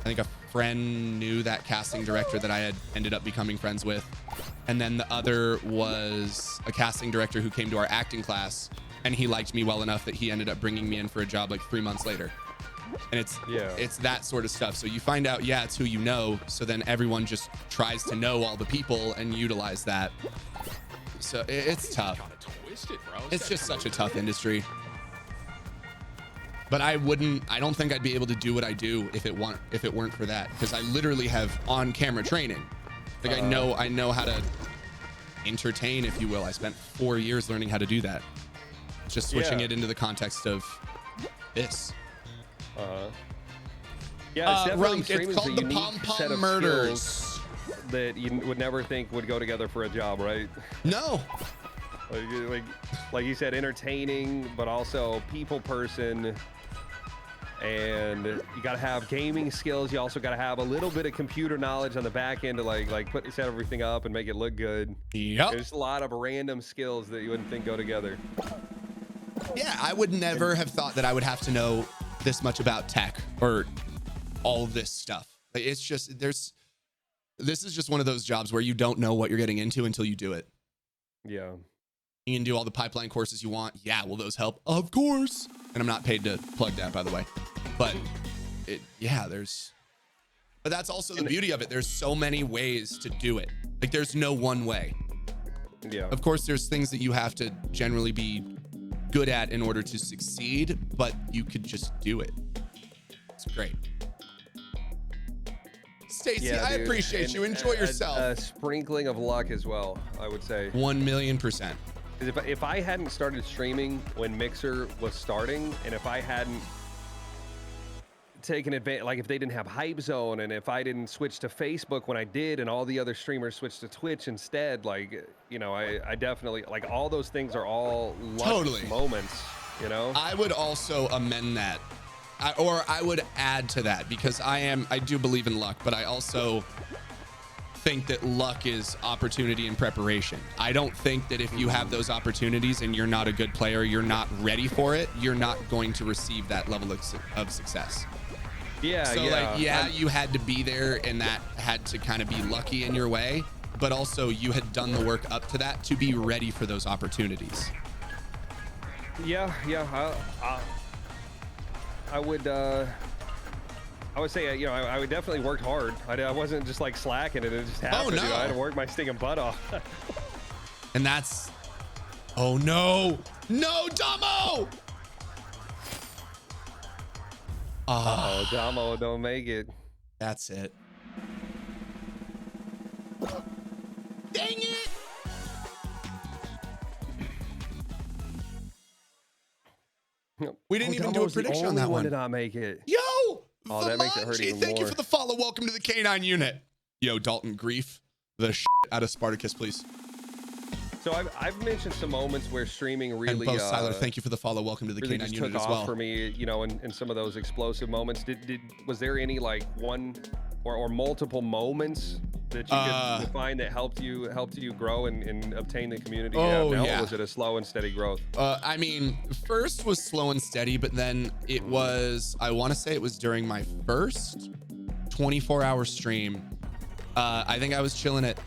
I think a friend knew that casting director that I had ended up becoming friends with. And then the other was a casting director who came to our acting class and he liked me well enough that he ended up bringing me in for a job like 3 months later. And it's that sort of stuff. So you find out, it's who you know. So then everyone just tries to know all the people and utilize that. So it's tough. It's just such a tough industry. But I don't think I'd be able to do what I do if it weren't for that. Because I literally have on-camera training. Like I know how to entertain, if you will. I spent 4 years learning how to do that. Just switching it into the context of this. Yeah, it's definitely it's called the Pom Pom Murders that you would never think would go together for a job, right? No. Like you said, entertaining, but also people person. And you got to have gaming skills. You also got to have a little bit of computer knowledge on the back end to set everything up and make it look good. Yep. There's a lot of random skills that you wouldn't think go together. Yeah, I would never have thought that I would have to know this much about tech or all of this stuff. It's just this is just one of those jobs where you don't know what you're getting into until you do it. Yeah. You can do all the pipeline courses you want. Yeah, will those help? Of course. And I'm not paid to plug that, by the way. But but that's also the beauty of it. There's so many ways to do it. Like there's no one way. Yeah. Of course, there's things that you have to generally be good at in order to succeed, but you could just do it. It's great. Stacey, I appreciate you. Enjoy yourself. A sprinkling of luck as well, I would say. 1,000,000%. Because if I hadn't started streaming when Mixer was starting, and if I hadn't taken advantage, like if they didn't have Hype Zone, and if I didn't switch to Facebook when I did, and all the other streamers switched to Twitch instead, I definitely, all those things are all lucky moments, I would also amend that. I would add to that because I do believe in luck, but I also think that luck is opportunity and preparation. I don't think that if you have those opportunities and you're not a good player, you're not ready for it, you're not going to receive that level of success. Yeah. So you had to be there and that had to kind of be lucky in your way, but also you had done the work up to that to be ready for those opportunities. Yeah. I would say, I would definitely worked hard. I wasn't just slacking and it just happened. Oh, no. I had to work my stinking butt off. And that's, oh no, no, Damo. Oh, Damo don't make it. That's it. Dang it. We didn't even do a prediction on that one. Did not make it. Yo, oh, that makes it hurt even thank you more. for the follow. Welcome to the K9 unit. Yo, Dalton, grief the shit out of Spartakus, please. So I've mentioned some moments where streaming really. And Bo Siler, thank you for the follow. Welcome to the really K9 just unit took as off well. for me, you know, in some of those explosive moments. Was there any like one or multiple moments that you could find that helped you grow and obtain the community? Oh, now, yeah. Or was it a slow and steady growth? I mean, first was slow and steady, but then it was, I want to say it was during my first 24-hour stream. I think I was chilling at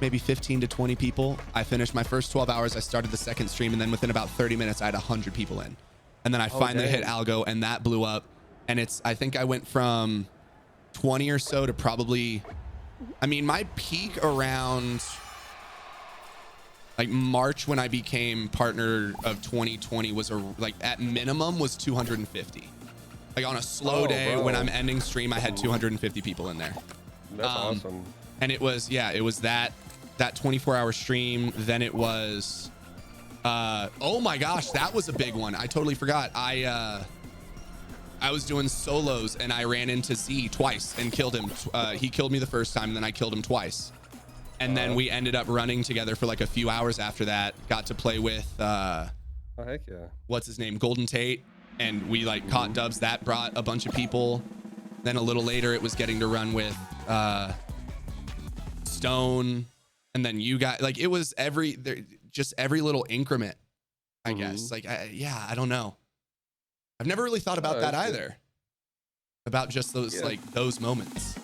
maybe 15 to 20 people. I finished my first 12 hours. I started the second stream, and then within about 30 minutes, I had 100 people in. And then I finally hit algo, and that blew up. And I think I went from 20 or so to probably, I mean, my peak around like March when I became partner of 2020 was like at minimum was 250. Like on a slow day when I'm ending stream, I had 250 people in there. That's awesome. And it was, yeah, it was that 24-hour stream. Then it was, oh my gosh, that was a big one. I totally forgot. I was doing solos and I ran into Z twice and killed him. He killed me the first time, and then I killed him twice. And then we ended up running together for like a few hours after that. Got to play with, oh heck yeah, what's his name? Golden Tate. And we like caught dubs. That brought a bunch of people. Then a little later, it was getting to run with Stone. And then you got, like, it was just every little increment, I guess. Like, I don't know. I've never really thought about that either. About just those, like, those moments.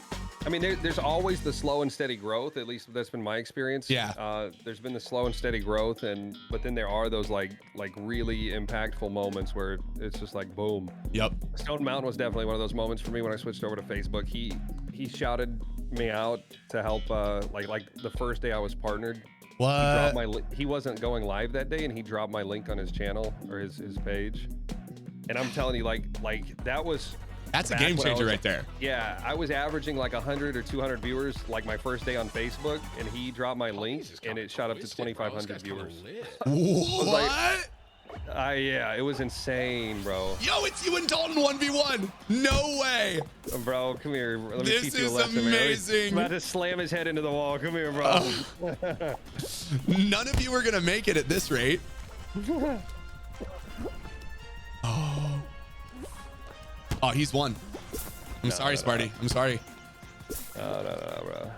I mean, there's always the slow and steady growth. At least that's been my experience. Yeah. There's been the slow and steady growth, but then there are those like really impactful moments where it's just like boom. Yep. Stone Mountain was definitely one of those moments for me when I switched over to Facebook. He shouted me out to help. Like the first day I was partnered. What? He wasn't going live that day, and he dropped my link on his channel or his page. And I'm telling you, like that was. That's a game changer right there. Yeah, I was averaging like 100 or 200 viewers like my first day on Facebook, and he dropped my link, and it shot up to 2,500 viewers. What? Yeah, it was insane, bro. Yo, it's you and Dalton 1v1. No way. Bro, come here. Let me teach you a lesson. This is amazing. I'm about to slam his head into the wall. Come here, bro. None of you are going to make it at this rate. Oh, he's won. I'm sorry, Sparty. I'm sorry. No, bro.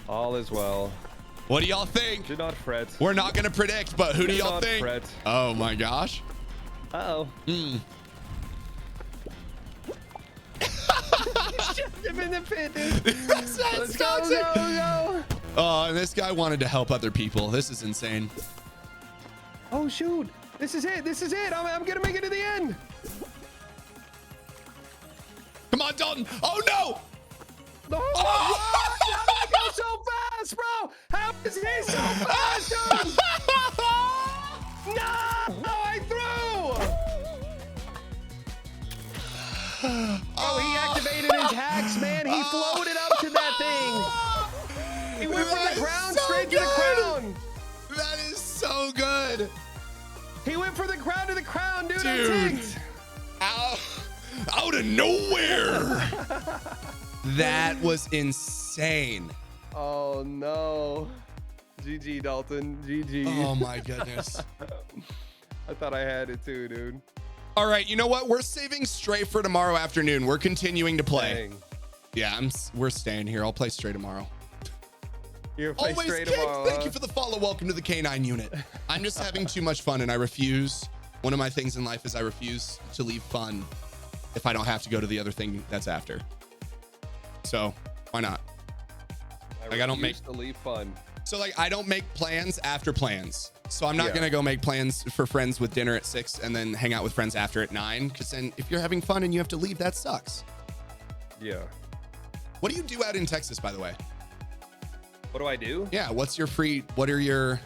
All is well. What do y'all think? Do not fret. We're not going to predict, but who do y'all think? Fret. Oh, my gosh. Uh-oh. Shift him in the pit, dude. Let's go. Oh, and this guy wanted to help other people. This is insane. Oh, shoot. This is it. I'm going to make it to the end. Come on, Dalton. Oh, no. No, how did he go so fast, bro? How is he so fast, dude? No, I threw. Oh, he activated his hacks, man. He floated up to that thing. He went from the ground straight to the crown. That is so good. He went from the ground to the crown, dude. I'm ticked. Out of nowhere. That was insane. Oh no. GG, Dalton. GG. Oh my goodness. I thought I had it too, dude. All right, you know what? We're saving Stray for tomorrow afternoon. We're continuing to play. Dang. Yeah, we're staying here. I'll play Stray tomorrow. You're play Always Stray kicked. tomorrow. Thank you for the follow. Welcome to the K9 unit. I'm just having too much fun, and I refuse. One of my things in life is I refuse to leave fun if I don't have to go to the other thing that's after. So why not? I don't make to leave fun. So like I don't make plans after plans. So I'm not gonna go make plans for friends with dinner at 6 and then hang out with friends after at 9. Because then if you're having fun and you have to leave, that sucks. Yeah. What do you do out in Texas, by the way? What do I do? Yeah. What are your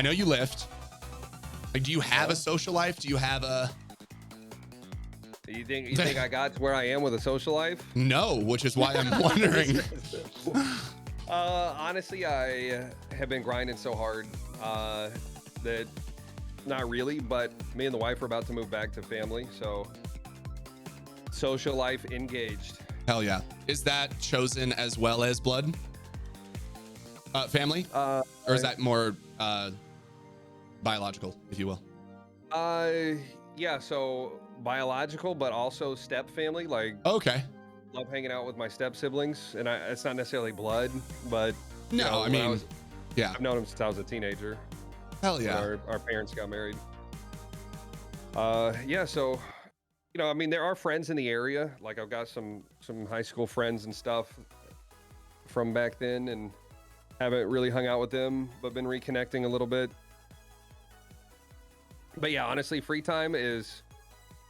I know you lift. Like, do you have a social life? Do you have a... You think I got to where I am with a social life? No, which is why I'm wondering. Honestly, I have been grinding so hard that not really, but me and the wife are about to move back to family, so social life engaged. Hell yeah. Is that chosen as well as blood? Family? Or is that more biological, if you will? Yeah, so biological, but also step family. Like, okay. Love hanging out with my step siblings, and it's not necessarily blood, but no, I mean, yeah, I've known them since I was a teenager. Hell yeah. Our parents got married. Yeah, so I mean, there are friends in the area. Like, I've got some high school friends and stuff from back then, and haven't really hung out with them, but been reconnecting a little bit. But yeah, honestly, free time is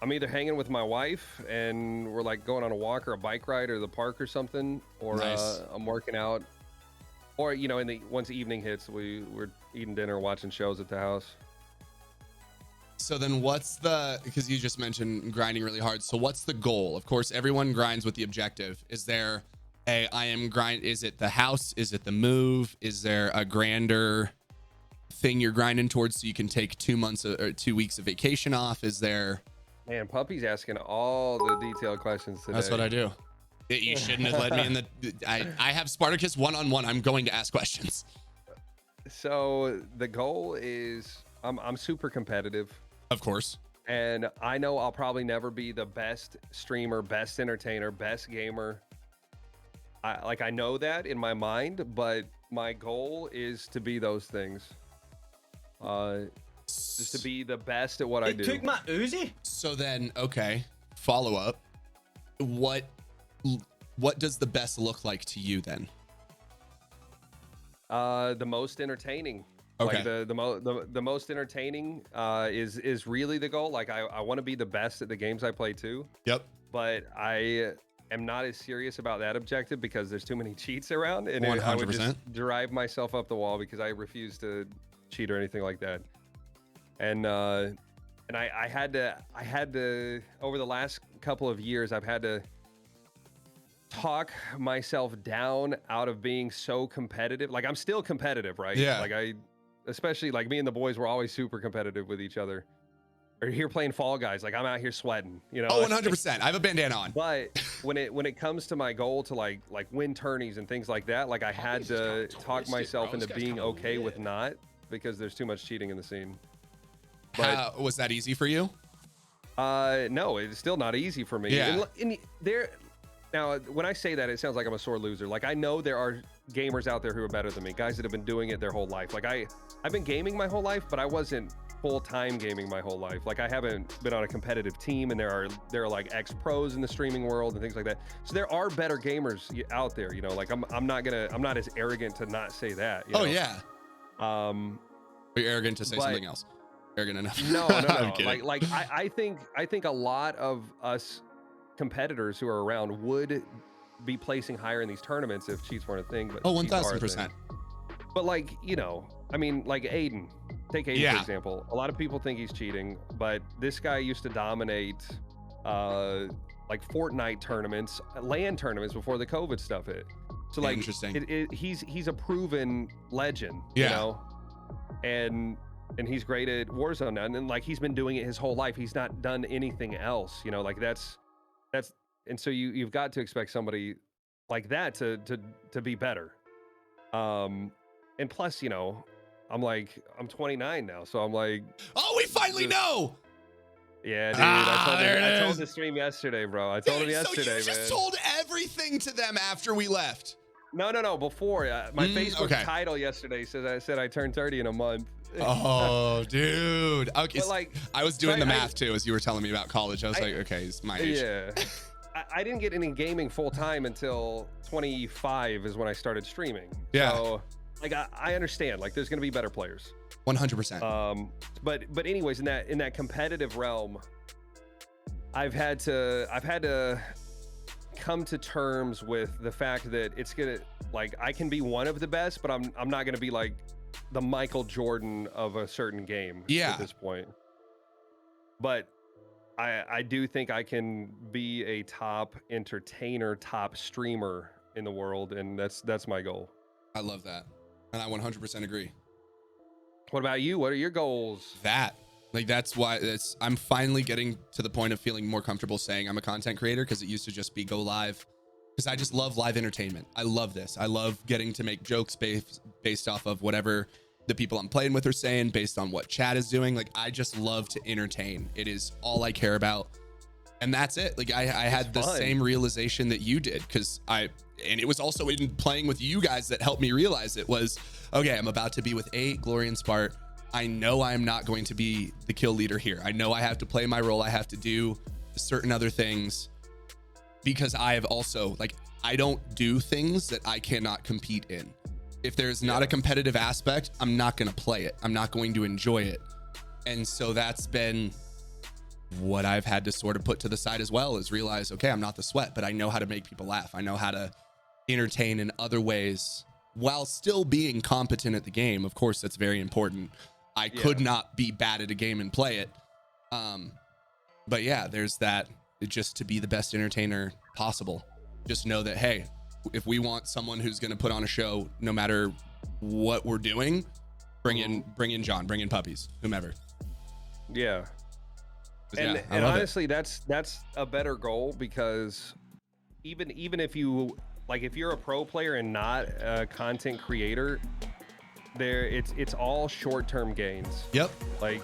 I'm either hanging with my wife and we're like going on a walk or a bike ride or the park or something, or nice. I'm working out, or once the evening hits, we're eating dinner, watching shows at the house. So then because you just mentioned grinding really hard. So what's the goal? Of course, everyone grinds with the objective. Is there is it the house? Is it the move? Is there a grander thing you're grinding towards so you can take 2 months or 2 weeks of vacation off? Is there... Man, Puppy's asking all the detailed questions today. That's what I do. You shouldn't have let me in I have Spartakus one-on-one. I'm going to ask questions. So the goal is I'm super competitive. Of course. And I know I'll probably never be the best streamer, best entertainer, best gamer. I know that in my mind, but my goal is to be those things. Just to be the best at what I do. Took my Uzi. So then, okay, follow up. What does the best look like to you then? The most entertaining. Okay. Like the most entertaining is really the goal. Like, I want to be the best at the games I play too. Yep. But I am not as serious about that objective because there's too many cheats around, and 100%. I would just drive myself up the wall because I refuse to cheat or anything like that. And I had to over the last couple of years, I've had to talk myself down out of being so competitive. Like, I'm still competitive, right? Yeah. Like, especially like me and the boys were always super competitive with each other. Or here playing Fall Guys, like I'm out here sweating, Oh, 100%. I have a bandana on. But when it comes to my goal to like win tourneys and things like that, like I had to talk myself into being okay with not, because there's too much cheating in the scene. But was that easy for you? no, it's still not easy for me. Yeah. Now, when I say that, it sounds like I'm a sore loser. Like, I know there are gamers out there who are better than me, guys that have been doing it their whole life. Like, I've been gaming my whole life, but I wasn't full-time gaming my whole life. Like, I haven't been on a competitive team, and there are like ex-pros in the streaming world and things like that. So there are better gamers out there, Like, I'm not as arrogant to not say that. Oh yeah. Are you arrogant to say something else? Arrogant enough? No. like I think a lot of us competitors who are around would be placing higher in these tournaments if cheats weren't a thing. But 1,000%. But like, I mean, like Aiden. Take Aiden, for example. A lot of people think he's cheating, but this guy used to dominate like Fortnite tournaments, LAN tournaments before the COVID stuff hit. So like, interesting. He's a proven legend, and he's great at Warzone now. And then like he's been doing it his whole life. He's not done anything else, like that's and so you've got to expect somebody like that to be better. And plus, I'm 29 now, so I'm like, oh, we finally know. Yeah, dude. I told the stream yesterday, bro. I told him yesterday, so you just told everything to them after we left. No. Before my Facebook title yesterday said I turned 30 in a month. Oh, dude. Okay, but like, I was doing the math too as you were telling me about college. I was like, okay, it's my age. Yeah. I didn't get any gaming full time until 25 is when I started streaming. Yeah. So like I understand, like there's gonna be better players. 100%. But anyways, in that competitive realm, I've had to come to terms with the fact that it's gonna, like, I can be one of the best, but I'm not gonna be like the Michael Jordan of a certain game Yeah. at this point. But I do think I can be a top entertainer, top streamer in the world, and that's my goal. I love that. And I 100% agree. What about you? What are your goals? That's why I'm finally getting to the point of feeling more comfortable saying I'm a content creator, because it used to just be go live, because I just love live entertainment. I love this. I love getting to make jokes based off of whatever the people I'm playing with are saying, based on what chat is doing. Like, I just love to entertain. It is all I care about. And that's it. Like, I had the same realization that you did, and it was also in playing with you guys that helped me realize it was, okay, I'm about to be with 8, Glory and Spart. I know I'm not going to be the kill leader here. I know I have to play my role. I have to do certain other things, because I have also, like, I don't do things that I cannot compete in. If there's not a competitive aspect, I'm not going to play it. I'm not going to enjoy it. And so that's been what I've had to sort of put to the side as well, is realize, okay, I'm not the sweat, but I know how to make people laugh. I know how to entertain in other ways while still being competent at the game. Of course, that's very important. I could not be bad at a game and play it. But yeah, there's that, just to be the best entertainer possible. Just know that, hey, if we want someone who's going to put on a show, no matter what we're doing, bring in John, bring in Puppies, whomever. Yeah. And honestly, that's a better goal, because even if you, like, if you're a pro player and not a content creator, it's all short-term gains. Yep. Like,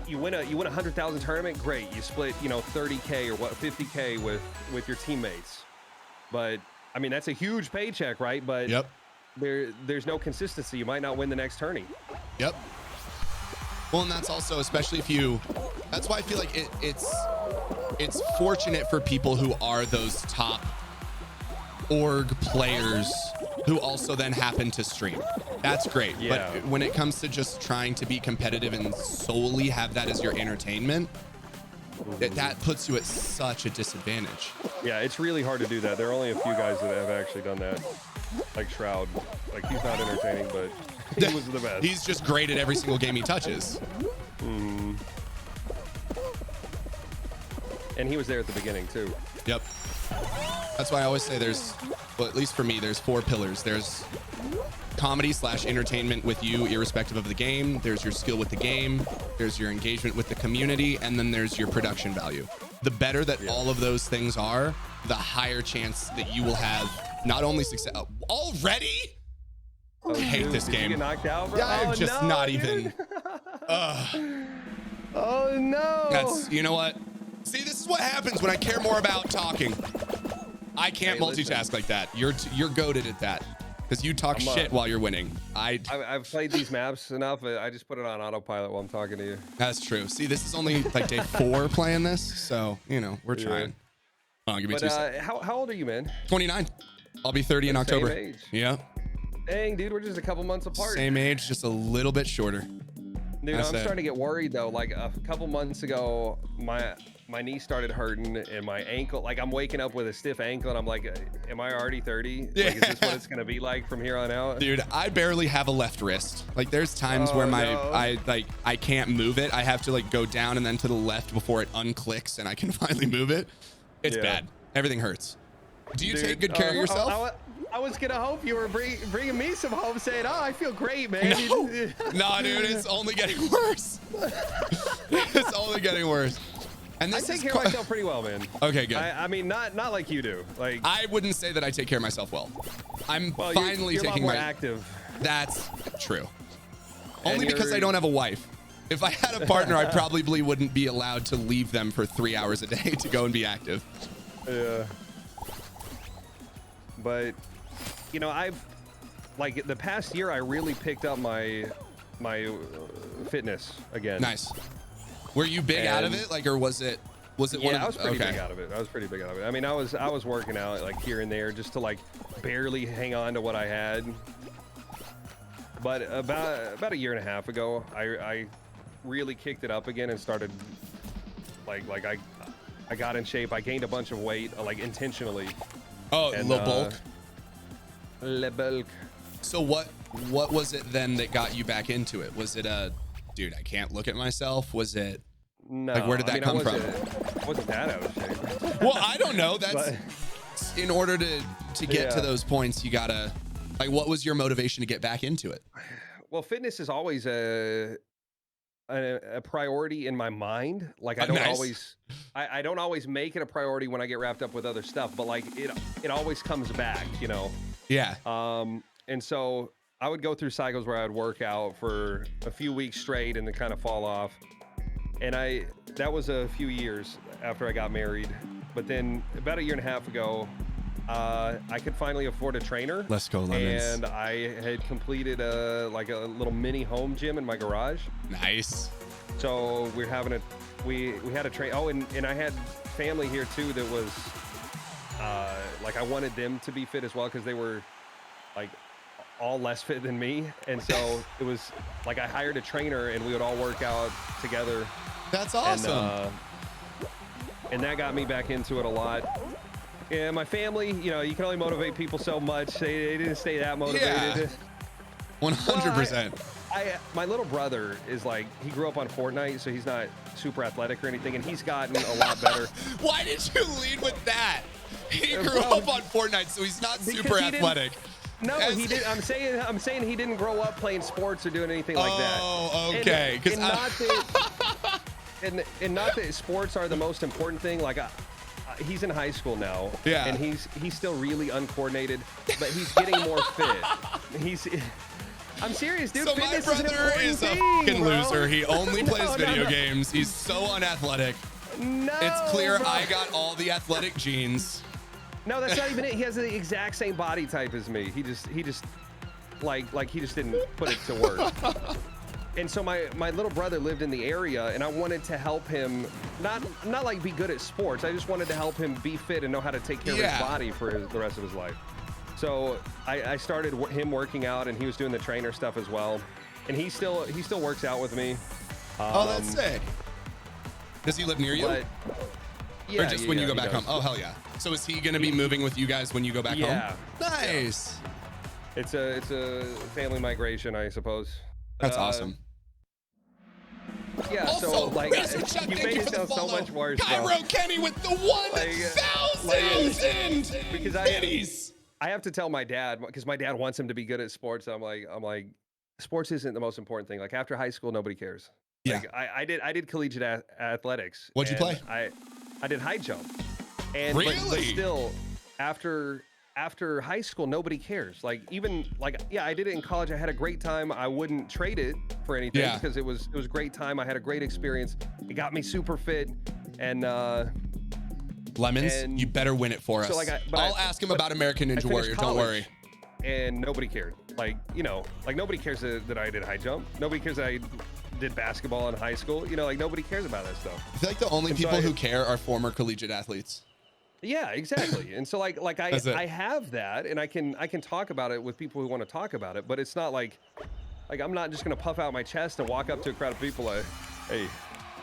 you win a 100,000 tournament, great. You split 30K or 50K with your teammates. But I mean, that's a huge paycheck, right? But there's no consistency. You might not win the next tourney. Yep. Well, and that's also, especially that's why I feel like it's fortunate for people who are those top org players who also then happen to stream. That's great. Yeah. But when it comes to just trying to be competitive and solely have that as your entertainment, that puts you at such a disadvantage. Yeah, it's really hard to do that. There are only a few guys that have actually done that. Like Shroud. Like, he's not entertaining, but he was the best. He's just great at every single game he touches. Mm-hmm. And he was there at the beginning, too. Yep. That's why I always say at least for me, there's 4 pillars. There's comedy / entertainment with you, irrespective of the game. There's your skill with the game. There's your engagement with the community. And then there's your production value. The better that all of those things are, the higher chance that you will have not only success. Already? Oh, I hate this game. Did you get knocked out, bro? I'm just not even. Oh, no. You know what? See, this is what happens when I care more about talking. I can't multitask like that. You're goated at that, because you talk shit while you're winning. I've played these maps enough. I just put it on autopilot while I'm talking to you. That's true. See, this is only like day 4 playing this, so we're trying. Give me 2 seconds. How old are you, man? 29. I'll be 30 in October. Same age. Yeah. Dang, dude, we're just a couple months apart. Same age, just a little bit shorter. Dude, I'm starting to get worried though. Like, a couple months ago, my knee started hurting and my ankle, like, I'm waking up with a stiff ankle and I'm like, am I already 30? Yeah. Like, is this what it's gonna be like from here on out? Dude, I barely have a left wrist. Like, there's times where I can't move it. I have to like go down and then to the left before it unclicks and I can finally move it. It's bad. Everything hurts. Do you take good care of yourself? I was gonna hope you were bringing me some hope, saying, "Oh, I feel great, man." No, dude, it's only getting worse. It's only getting worse. And I take care of myself pretty well, man. Okay, good. I mean, not like you do. Like, I wouldn't say that I take care of myself well. I'm finally you're taking a lot more active. That's true. Only because I don't have a wife. If I had a partner, I probably wouldn't be allowed to leave them for 3 hours a day to go and be active. Yeah. But, I've, like, the past year, I really picked up my fitness again. Nice. Were you big out of it? Like, or was it one of I was pretty big out of it. I mean, I was working out, like, here and there just to, like, barely hang on to what I had. But about a year and a half ago, I really kicked it up again and started, like I got in shape. I gained a bunch of weight, like, intentionally. Oh, and, le bulk. Le bulk. So what what was it then that got you back into it? Was it dude, I can't look at myself? Was it No. like, where did that come from? I wasn't that out of shape. Well, I don't know. That's But- in order to get to those points, you gotta, like, what was your motivation to get back into it? Well, fitness is always a priority in my mind. Like I don't Nice. I don't always make it a priority when I get wrapped up with other stuff, but like it always comes back, you know. Yeah. And so I would go through cycles where I would work out for a few weeks straight and then kind of fall off. And that was a few years after I got married. But then about a year and a half ago, I could finally afford a trainer. Let's go, Lemons. And I had completed a little mini home gym in my garage. Nice. So we had a train. Oh, and I had family here too that was like I wanted them to be fit as well because they were like all less fit than me. And so it was like I hired a trainer and we would all work out together. That's awesome. And that got me back into it a lot. Yeah, my family, you know, you can only motivate people so much. They didn't stay that motivated. Yeah. 100%. My little brother is like, he grew up on Fortnite, so he's not super athletic or anything, and he's gotten a lot better. Why did you lead with that? He grew up on Fortnite, so he's not super athletic. No, he did. I'm saying he didn't grow up playing sports or doing anything like that. Oh, okay. And not that sports are the most important thing. Like, he's in high school now. Yeah. And he's still really uncoordinated, but he's getting more fit. I'm serious, dude. So my brother is a fucking loser. He only plays video games. He's so unathletic. No. It's clear bro. I got all the athletic genes. No, that's not even it. He has the exact same body type as me. He just like he just didn't put it to work. And so my little brother lived in the area, and I wanted to help him not like be good at sports. I just wanted to help him be fit and know how to take care of his body for the rest of his life. So I started him working out, and he was doing the trainer stuff as well. And he still works out with me. Oh, that's sick. Does he live near you? Yeah, or just when you go he back does. home? Oh, hell yeah. So is he going to be moving with you guys when you go back home? Nice. It's a family migration, I suppose. That's awesome. Yeah, Also, so like Chat, you thank made you it for the sound so follow. much worse, bro. Cairo Kenny with the 1,000 because biddies. I have to tell my dad, because my dad wants him to be good at sports. I'm like, sports isn't the most important thing. Like after high school, nobody cares. Yeah. Like I did collegiate athletics. What'd you play? I did high jump. And Really? but still, after high school, nobody cares. Like even like I did it in college. I had a great time. I wouldn't trade it for anything because it was a great time. I had a great experience. It got me super fit, and Lemons, you better win it for us. So I'll ask him about American Ninja Warrior. Don't worry. And nobody cared. Like, you know, like nobody cares that I did high jump. Nobody cares that I did basketball in high school. You know, like nobody cares about that stuff. I feel like the only people who care are former collegiate athletes. Yeah, exactly. And so like I have that, and I can talk about it with people who want to talk about it, but it's not like I'm not just gonna puff out my chest and walk up to a crowd of people like, hey,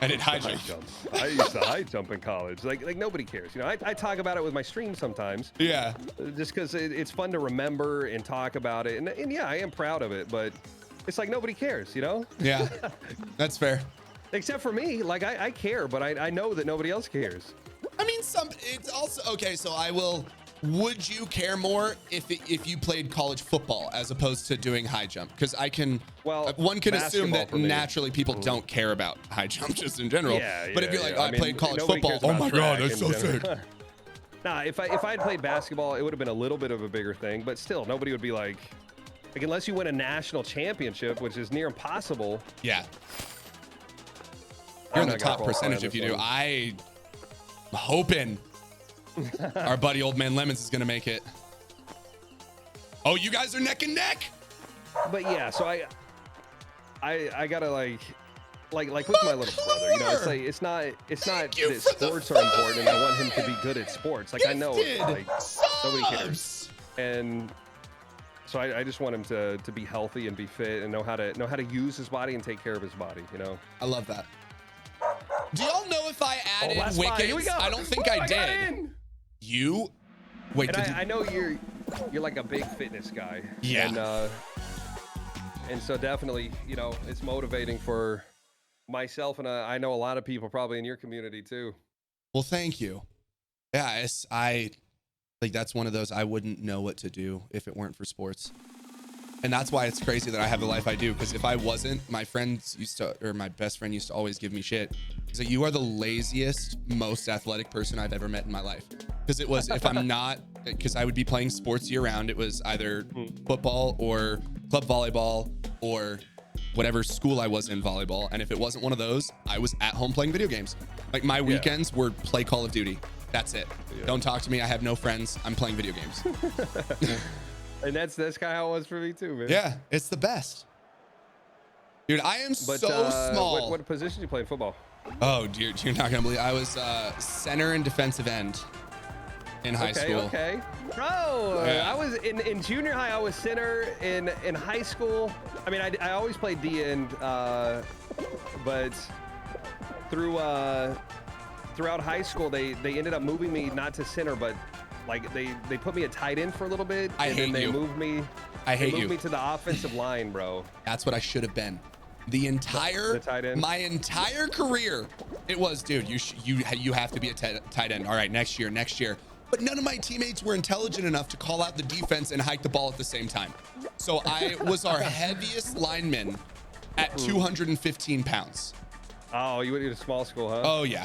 I did high jump. I used to high jump in college. Like nobody cares. You know, I talk about it with my stream sometimes. Yeah. Just because it's fun to remember and talk about it, and yeah, I am proud of it, but it's like nobody cares. You know? Yeah, that's fair. Except for me, like I care, but I know that nobody else cares. I mean, it's also okay. So would you care more if you played college football as opposed to doing high jump? Because one can assume that naturally people don't care about high jump just in general. But if you're like, I played college football, oh my god, that's so sick. Nah, if I had played basketball, it would have been a little bit of a bigger thing, but still, nobody would be like unless you win a national championship, which is near impossible. Yeah. You're in the top percentage if you do. I'm hoping our buddy Old Man Lemons is gonna make it. Oh, you guys are neck and neck. But yeah, so I gotta like with my little brother, you know, it's not that sports are important and I want him to be good at sports. Like I know like nobody cares. And so I just want him to be healthy and be fit and know how to use his body and take care of his body, you know. I love that. Do y'all know if I added wickets? Here we go. I don't think I did. You? Wait, and I know you're like a big fitness guy. Yeah. And And so definitely, you know, it's motivating for myself, and I know a lot of people probably in your community too. Well, thank you. Yeah, I like that's one of those I wouldn't know what to do if it weren't for sports. And that's why it's crazy that I have the life I do. Because if I wasn't, my friends used to, or my best friend used to always give me shit. He's like, you are the laziest, most athletic person I've ever met in my life. Because it was, if I'm not, because I would be playing sports year round. It was either football or club volleyball or whatever school I was in volleyball. And if it wasn't one of those, I was at home playing video games. Like my weekends were play Call of Duty. That's it. Don't talk to me. I have no friends. I'm playing video games. And that's kind of how it was for me too, man. Yeah, it's the best. Dude, I am so small. What position do you play in football? Oh, dude, you're not gonna believe. I was center and defensive end in high school. Okay, bro. Yeah. I was in junior high. I was center. In high school, I mean, I always played D end, but throughout high school, they ended up moving me not to center, but like they put me at tight end for a little bit. I and hate then they you. moved me. I hate they moved you. me to the offensive line, bro. That's what I should have been. The tight end? my entire career, it was, dude. You have to be a tight end. All right, next year. But none of my teammates were intelligent enough to call out the defense and hike the ball at the same time. So I was our heaviest lineman at 215 pounds. Oh, you went to small school, huh? Oh yeah.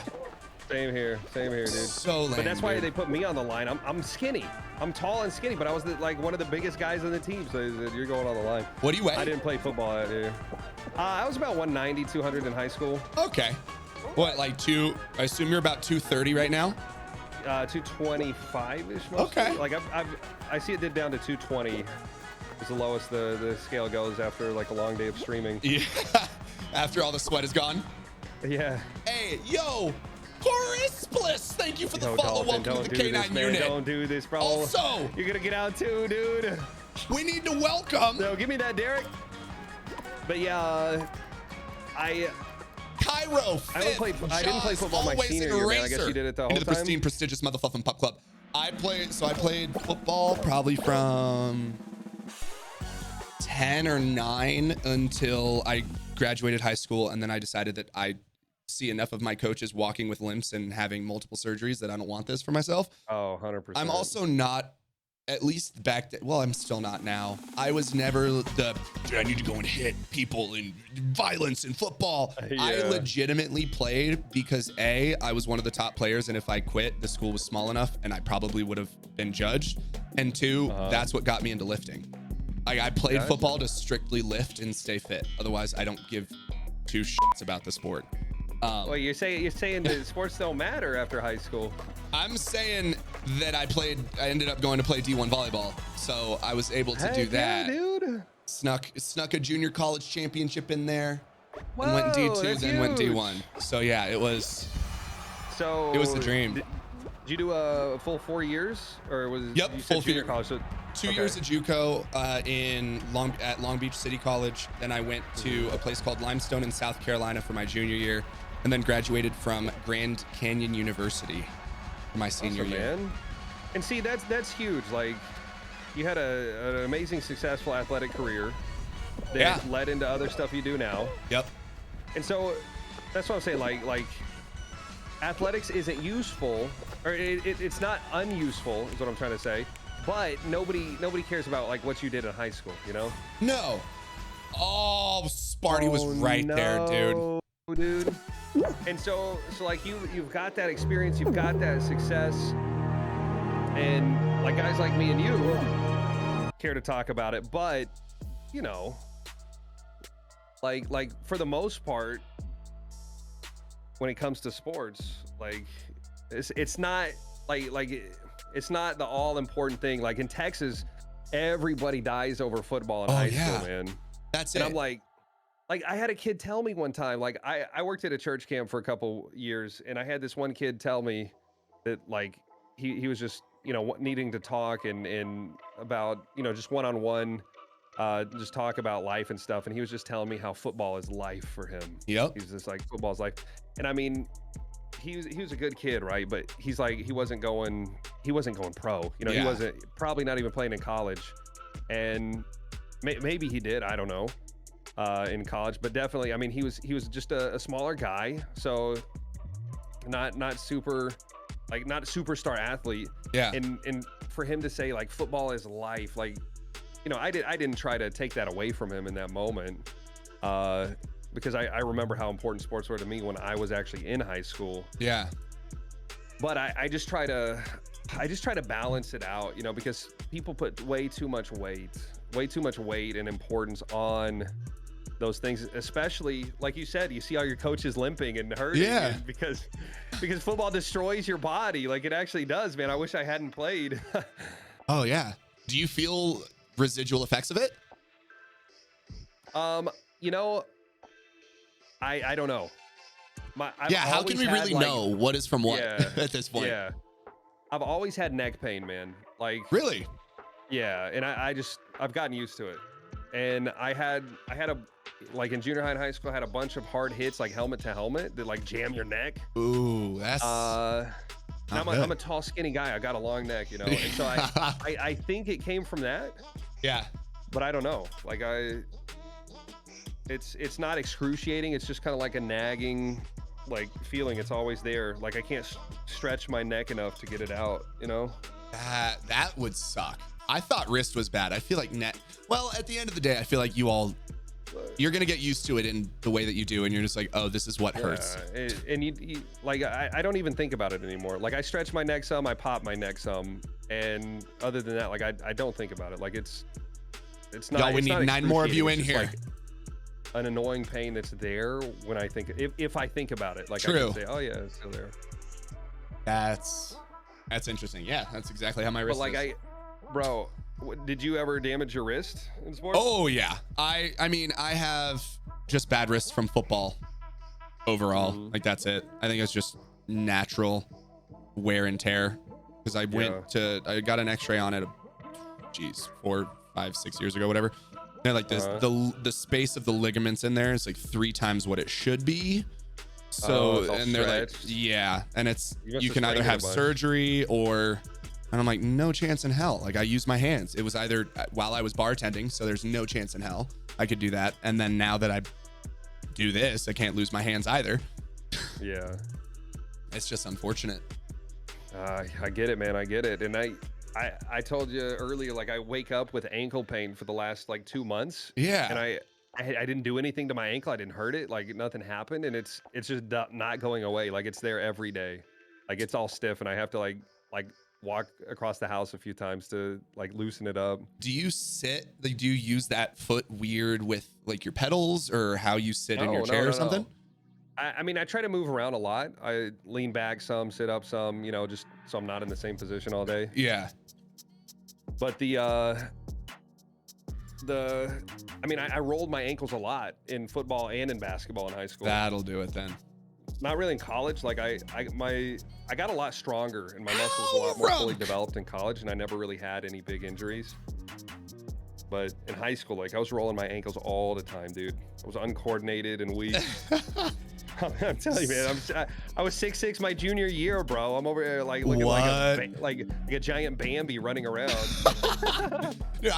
Same here, dude. So lame, but that's why dude. they put me on the line. I'm skinny. I'm tall and skinny, but I was like one of the biggest guys on the team. So you're going on the line. What do you weigh? I didn't play football that year. I was about 190, 200 in high school. Okay. What, like I assume you're about 230 right now? 225-ish. Okay. Like I see it did down to 220. It's the lowest the scale goes after like a long day of streaming. Yeah. After all the sweat is gone. Yeah. Hey, yo, Horace Bliss, thank you for the follow. Dalton, Welcome to the K9 unit. Don't do this, bro. Also, you're gonna get out too, dude. we need to welcome. No, give me that, Derek. But yeah, Cairo. I didn't play football my senior year, man. I guess you did it the whole into the time. pristine, prestigious Motherfluffin' Pup Club. I played football probably from 10 or 9 until I graduated high school, and then I decided that I see enough of my coaches walking with limps and having multiple surgeries that I don't want this for myself. Oh, 100%. I'm also not, at least back then, well, I'm still not now. I was never dude, I need to go and hit people in violence in football. Yeah. I legitimately played because I was one of the top players, and if I quit, the school was small enough and I probably would have been judged. And 2, that's what got me into lifting. Like, I played football to strictly lift and stay fit. Otherwise, I don't give 2 shits about the sport. Well, you're saying that sports don't matter after high school. I'm saying that I ended up going to play D1 volleyball, so I was able to do that. Yeah, dude. Snuck a junior college championship in there, and Whoa, went D2, that's then went huge. D1. So yeah, it was the dream. Did you do a full 4 years, or was Yep, you said full junior 4 college? So, 2 years at JUCO at Long Beach City College. Then I went to a place called Limestone in South Carolina for my junior year, and then graduated from Grand Canyon University for my senior year. Man. And see, that's huge. Like, you had an amazing, successful athletic career that led into other stuff you do now. Yep. And so that's what I'm saying. Like athletics isn't useful, or it's not unuseful, is what I'm trying to say. But nobody cares about like what you did in high school, you know? No. Oh, Sparty was right there, dude. And so like you've got that experience, you've got that success, and like guys like me and you care to talk about it, but you know, like for the most part, when it comes to sports, like it's not it's not the all important thing. Like in Texas, everybody dies over football in high school, man. That's and it. I'm like I had a kid tell me one time, like I worked at a church camp for a couple years, and I had this one kid tell me that like he was just, you know, needing to talk and about, you know, just one-on-one, just talk about life and stuff. And he was just telling me how football is life for him. Yep. He's just like, football's life. And I mean, he was a good kid, right? But he's like, he wasn't going pro, you know, he wasn't probably not even playing in college. And Maybe he did. I don't know. In college, but definitely, I mean, he was just a smaller guy, so not super, like not a superstar athlete. Yeah. And for him to say like football is life, like, you know, I didn't try to take that away from him in that moment, because I remember how important sports were to me when I was actually in high school. Yeah. But I just try to balance it out, you know, because people put way too much weight and importance on those things, especially like you said, you see all your coaches limping and hurting. Yeah. because football destroys your body. Like it actually does, man. I wish I hadn't played. Oh yeah. Do you feel residual effects of it? You know, I don't know. How can we really know what is from what at this point? Yeah. I've always had neck pain, man. Like Really? Yeah, and I've gotten used to it. And I had a, like in junior high and high school, I had a bunch of hard hits, like helmet to helmet, that like jam your neck. Ooh, that's I'm a tall, skinny guy. I got a long neck, you know. And so I think it came from that. Yeah. But I don't know. Like it's not excruciating. It's just kind of like a nagging, like feeling. It's always there. Like I can't stretch my neck enough to get it out, you know. That would suck. I thought wrist was bad. I feel like neck. Well, at the end of the day, I feel like you're gonna get used to it in the way that you do, and you're just like, oh, this is what hurts. And you like I don't even think about it anymore. Like I stretch my neck some, I pop my neck some, and other than that, like I don't think about it. Like it's not. Y'all, we need 9 more of you in here. Like an annoying pain that's there when I think, if I think about it. Like True. I can say, oh yeah, it's still there. That's interesting. Yeah, that's exactly how my wrist is. Bro, did you ever damage your wrist in sports? Oh yeah. I mean, I have just bad wrists from football overall. Mm-hmm. Like that's it. I think it's just natural wear and tear. Because I got an X-ray on it, 4, 5, 6 years ago, whatever. And like this, the space of the ligaments in there is like 3 times what it should be. So, and they're like, yeah, and it's, you can either have surgery or. And I'm like, no chance in hell. Like I use my hands. It was either while I was bartending, so there's no chance in hell I could do that. And then now that I do this, I can't lose my hands either. Yeah. It's just unfortunate. I get it, man. I get it. And I told you earlier, like I wake up with ankle pain for the last like 2 months. Yeah. And I didn't do anything to my ankle. I didn't hurt it. Like nothing happened. And it's just not going away. Like it's there every day. Like it's all stiff and I have to like walk across the house a few times to like loosen it up. Do you sit, like, do you use that foot weird with like your pedals or how you sit in your chair or something? I mean, I try to move around a lot. I lean back some, sit up some, you know, just so I'm not in the same position all day. Yeah. But I mean, I rolled my ankles a lot in football and in basketball in high school. That'll do it then. Not really in college. Like I got a lot stronger and my muscles a lot more fully developed in college, and I never really had any big injuries. But in high school, like I was rolling my ankles all the time, dude. I was uncoordinated and weak. I'm telling you, man. I was 6'6" my junior year, bro. I'm over here like looking like a giant Bambi running around. Dude,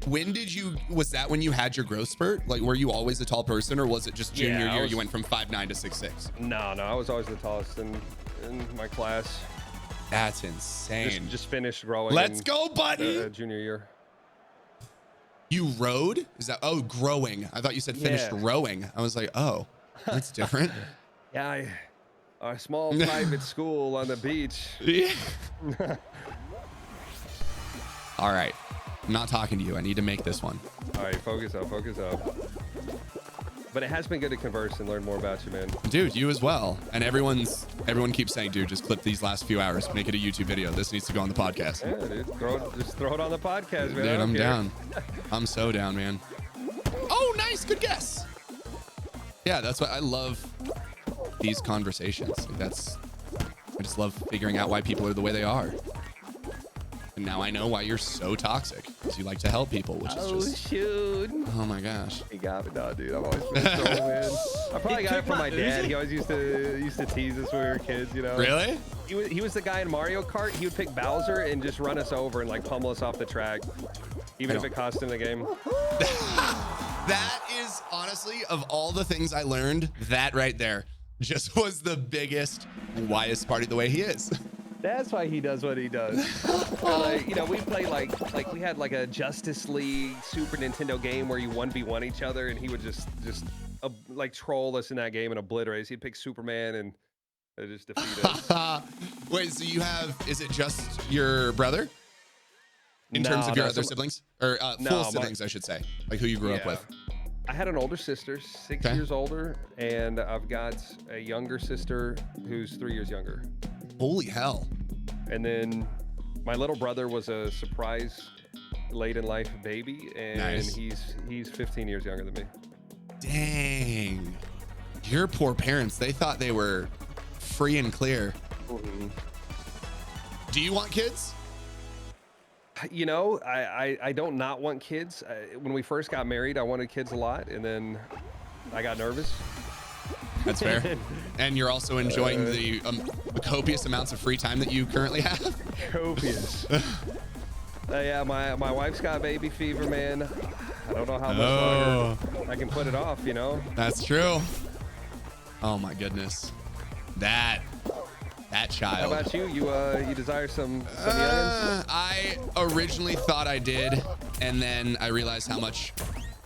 when did you, was that when you had your growth spurt? Like, were you always a tall person, or was it just junior year you went from 5'9" to 6'6"? No, I was always the tallest in my class. That's insane. Just finished growing. Let's go, buddy. Junior year. You rode? Is that, growing. I thought you said finished rowing. I was like, oh, that's different. Yeah, a small private school on the beach. Yeah. All right. I'm not talking to you. I need to make this one. All right, focus up. But it has been good to converse and learn more about you, man. Dude, you as well. And everyone keeps saying, dude, just clip these last few hours, make it a YouTube video. This needs to go on the podcast. Yeah, dude. Just throw it on the podcast, man. Dude, I'm down. I'm so down, man. Oh, nice. Good guess. Yeah, that's why I love these conversations. I just love figuring out why people are the way they are. And now I know why you're so toxic. because you like to help people, which is just. Shoot. Oh my gosh. He got me, no, dude. I've always been so man. I probably got it from my dad. He always used to tease us when we were kids, you know. Really? He was the guy in Mario Kart. He would pick Bowser and just run us over and like pummel us off the track, even if it cost him the game. That is honestly, of all the things I learned, that right there just was the biggest, why is Sparty the way he is? That's why he does what he does. Like, you know, we play like we had like a Justice League Super Nintendo game where you 1v1 each other, and he would just like troll us in that game and obliterate us. He'd pick Superman and just defeat us. Wait, so you have? Is it just your brother? In terms of your other siblings, or full siblings, I should say, like who you grew up with. I had an older sister, 6 years older, and I've got a younger sister who's 3 years younger. Holy hell. And then my little brother was a surprise late in life baby, and he's 15 years younger than me. Dang. Your poor parents, they thought they were free and clear. Mm-hmm. Do you want kids? You know, I don't not want kids. When we first got married, I wanted kids a lot, and then I got nervous. That's fair. And you're also enjoying the copious amounts of free time that you currently have? Copious. Yeah, my wife's got baby fever, man. I don't know how much longer I can put it off, you know? That's true. Oh my goodness. That child. How about you? You desire some youngins? I originally thought I did, and then I realized how much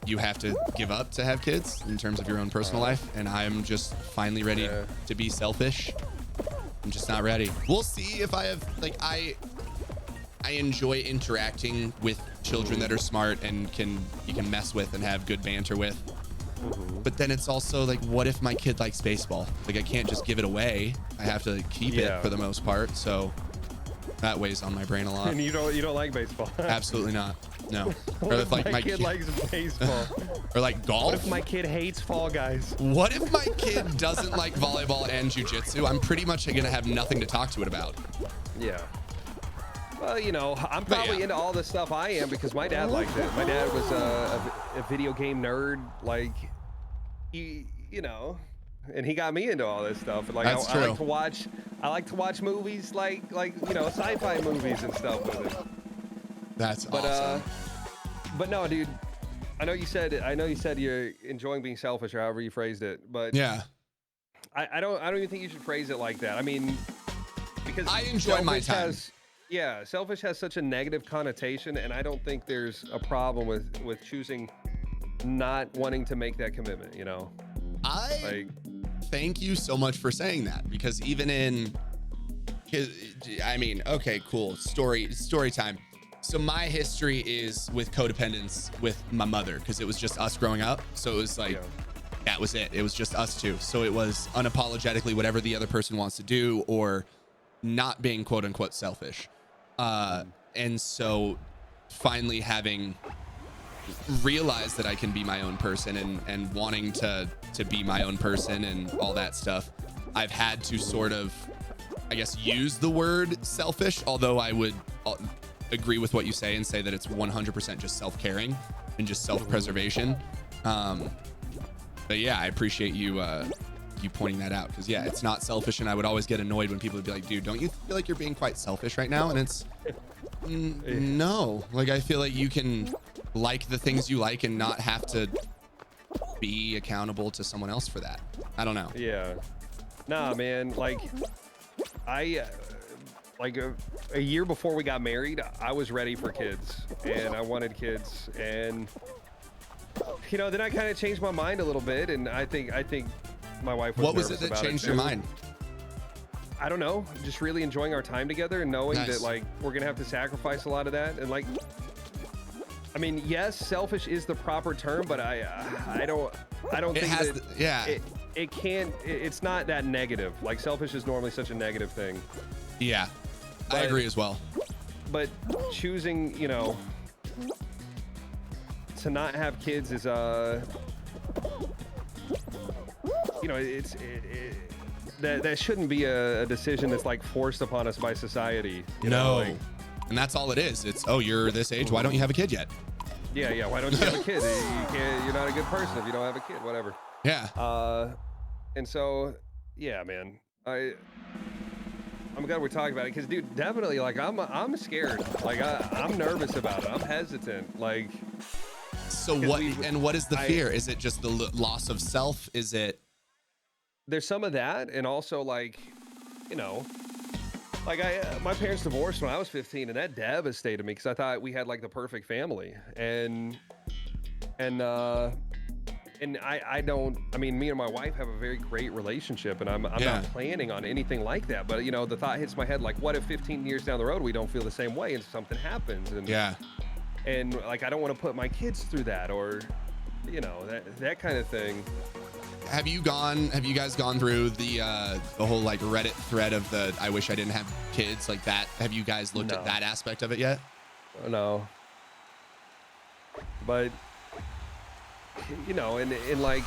you have to give up to have kids in terms of your own personal life, and I'm just finally ready to be selfish. I'm just not ready. We'll see if I have, like, I enjoy interacting with children that are smart and you can mess with and have good banter with. But then it's also like, what if my kid likes baseball? Like, I can't just give it away. I have to keep it for the most part. So that weighs on my brain a lot. And you don't like baseball? Absolutely not. No. Or if like my kid likes baseball? Or like golf? What if my kid hates Fall Guys? What if my kid doesn't like volleyball and jiu-jitsu? I'm pretty much gonna have nothing to talk to it about. Yeah. Well, you know, I'm probably into all the stuff I am because my dad liked it. My dad was a video game nerd. Like, you know, and he got me into all this stuff. Like, That's true. I like to watch movies like you know, sci-fi movies and stuff with it. That's awesome. But no, dude. I know you said you're enjoying being selfish or however you phrased it, but yeah, I don't even think you should phrase it like that. I mean, because I enjoy my time. Selfish has such a negative connotation, and I don't think there's a problem with choosing not wanting to make that commitment, you know? Thank you so much for saying that, because even in okay, cool. Story time. So my history is with codependence with my mother, because it was just us growing up. So it was like, that was it. It was just us two. So it was unapologetically whatever the other person wants to do, or not being quote unquote selfish. And so finally having realized that I can be my own person and wanting to be my own person and all that stuff, I've had to sort of, I guess, use the word selfish, although I would agree with what you say and say that it's 100% just self-caring and just self-preservation. But yeah, I appreciate you pointing that out, because it's not selfish, and I would always get annoyed when people would be like, dude, don't you feel like you're being quite selfish right now? And it's no, like, I feel like you can like the things you like and not have to be accountable to someone else for that. I don't know. Nah, man, like a year before we got married, I was ready for kids, and I wanted kids, and you know, then I kind of changed my mind a little bit, and I think my wife was What was it that changed your mind? I don't know, just really enjoying our time together and knowing that, like, we're gonna have to sacrifice a lot of that. And, like, I mean, yes, selfish is the proper term, but I don't think it's not that negative. Like, selfish is normally such a negative thing. Yeah, I agree as well. But choosing, you know, to not have kids is you know, that shouldn't be a decision that's like forced upon us by society. You know, like, And that's all it is. It's, oh, you're this age. Why don't you have a kid yet? Yeah. Why don't you have a kid? You're not a good person if you don't have a kid. Whatever. Yeah. And so, yeah, man. I'm glad we're talking about it because, dude, definitely, like, I'm scared. Like, I'm nervous about it. I'm hesitant. Like, so what is the fear? Is it just the loss of self? Is it? There's some of that, and also, like, you know, like my parents divorced when I was 15, and that devastated me because I thought we had like the perfect family, and I don't. I mean, me and my wife have a very great relationship, and I'm not planning on anything like that. But you know, the thought hits my head like, what if 15 years down the road we don't feel the same way and something happens? And and like I don't want to put my kids through that, or you know, that kind of thing. Have you guys gone through the whole like Reddit thread of the I wish I didn't have kids like that? Have you guys looked at that aspect of it yet? No. But you know, and like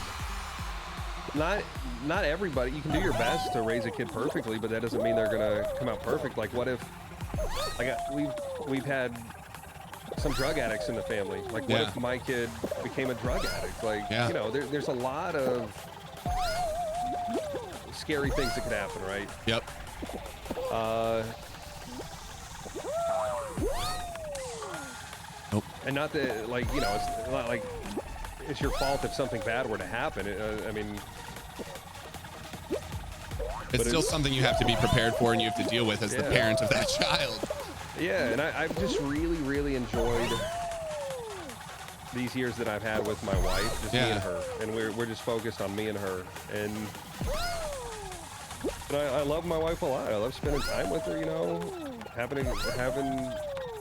not everybody, you can do your best to raise a kid perfectly, but that doesn't mean they're gonna come out perfect. Like what if like we've had some drug addicts in the family. Like what if my kid became a drug addict? Like you know, there's a lot of scary things that could happen, right? Yep. Nope. And not that, like, you know, it's not like it's your fault if something bad were to happen. I mean, it's still something you have to be prepared for and you have to deal with as the parent of that child. Yeah, and I've just really enjoyed these years that I've had with my wife, just me and her, and we're just focused on me and her, and I love my wife a lot. I love spending time with her, you know, having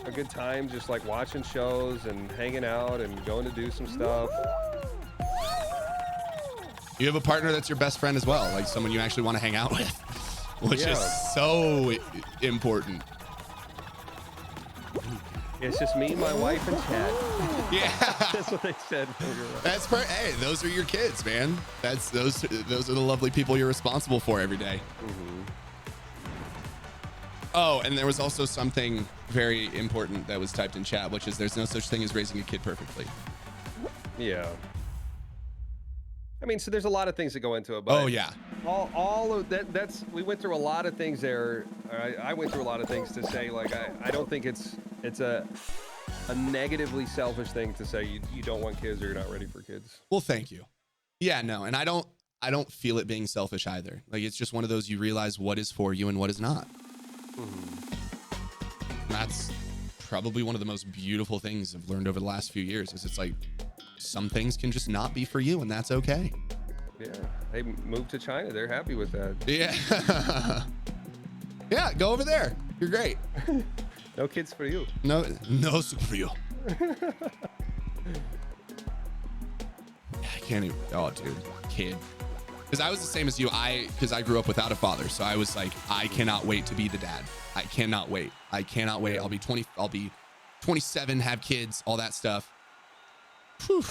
a good time, just like watching shows and hanging out and going to do some stuff. You have a partner that's your best friend as well, like someone you actually want to hang out with, which is so important. It's just me, my wife, and Chad. Yeah, that's what they said. That's hey, those are your kids, man. Those are the lovely people you're responsible for every day. Mm-hmm. Oh, and there was also something very important that was typed in chat, which is there's no such thing as raising a kid perfectly. Yeah. I mean, so there's a lot of things that go into it, but all of that's we went through a lot of things there. I went through a lot of things to say, like, I don't think it's a negatively selfish thing to say you don't want kids or you're not ready for kids. Well, thank you. Yeah, no, and I don't feel it being selfish either. Like, it's just one of those, you realize what is for you and what is not. Mm-hmm. That's probably one of the most beautiful things I've learned over the last few years is it's like some things can just not be for you and that's okay. Yeah. They moved to China. They're happy with that. Yeah. Yeah, go over there. You're great. No kids for you. No soup for you. I can't even. Oh, dude, kid. Because I was the same as you. Because I grew up without a father, so I was like, I cannot wait to be the dad. I cannot wait. I'll be 20. I'll be 27. Have kids. All that stuff. Whew.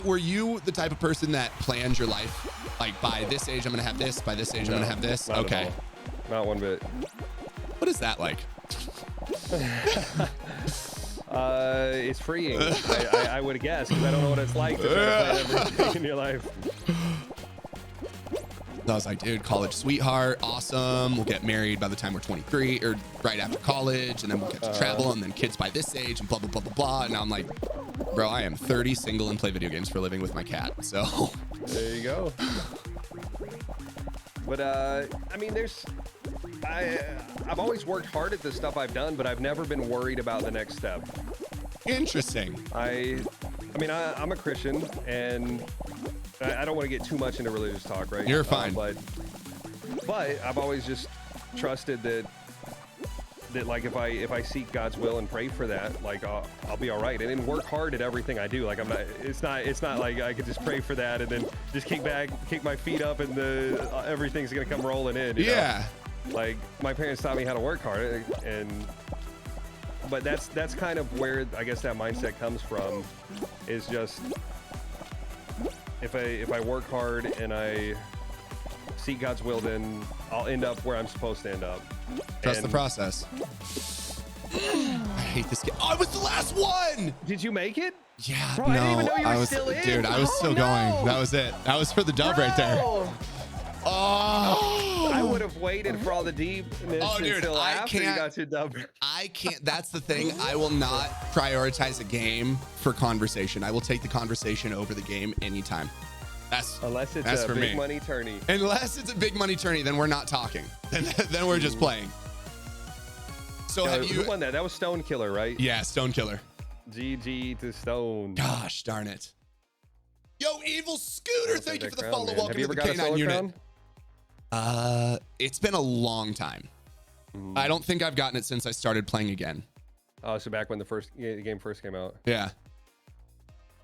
Were you the type of person that planned your life? Like, by this age, I'm going to have this. By this age, I'm going to have this. Okay. Not one bit. What is that like? It's freeing. I would guess, because I don't know what it's like to try to plan everything in your life. I was like, dude, college sweetheart, awesome. We'll get married by the time we're 23 or right after college, and then we'll get to travel, and then kids by this age, and blah, blah, blah, blah, blah. And now I'm like, bro, I am 30, single, and play video games for a living with my cat. So there you go. But I mean, I've always worked hard at the stuff I've done, but I've never been worried about the next step. Interesting. I mean, I'm a Christian, and I don't want to get too much into religious talk, right? You're fine. But I've always just trusted that like if I seek God's will and pray for that, like I'll be all right, and then work hard at everything I do. Like it's not like I could just pray for that and then just kick my feet up and everything's gonna come rolling in. You know? Like my parents taught me how to work hard, but that's kind of where I guess that mindset comes from, is just if I work hard and I seek God's will, then I'll end up where I'm supposed to end up. Trust the process. I hate this game. Oh, I was the last one. Did you make it? Yeah, Bro, no, I didn't even know you were was, still in. dude, I was still going. That was it. That was for the dub right there. Oh, I would have waited for all the deepness until after you got your dub. I can't. That's the thing. I will not prioritize a game for conversation. I will take the conversation over the game anytime. Unless it's that's a for big me. money tourney. Unless it's a big money tourney, then we're not talking. Then we're just playing. So Who won that? That was Stone Killer, right? Yeah, Stone Killer. GG to Stone. Gosh darn it. Yo, Evil Scooter, thank you for the follow. Man. Welcome Have you to ever the got a K9 solar unit. crown? It's been a long time. I don't think I've gotten it since I started playing again. Oh, so back when the game first came out. Yeah.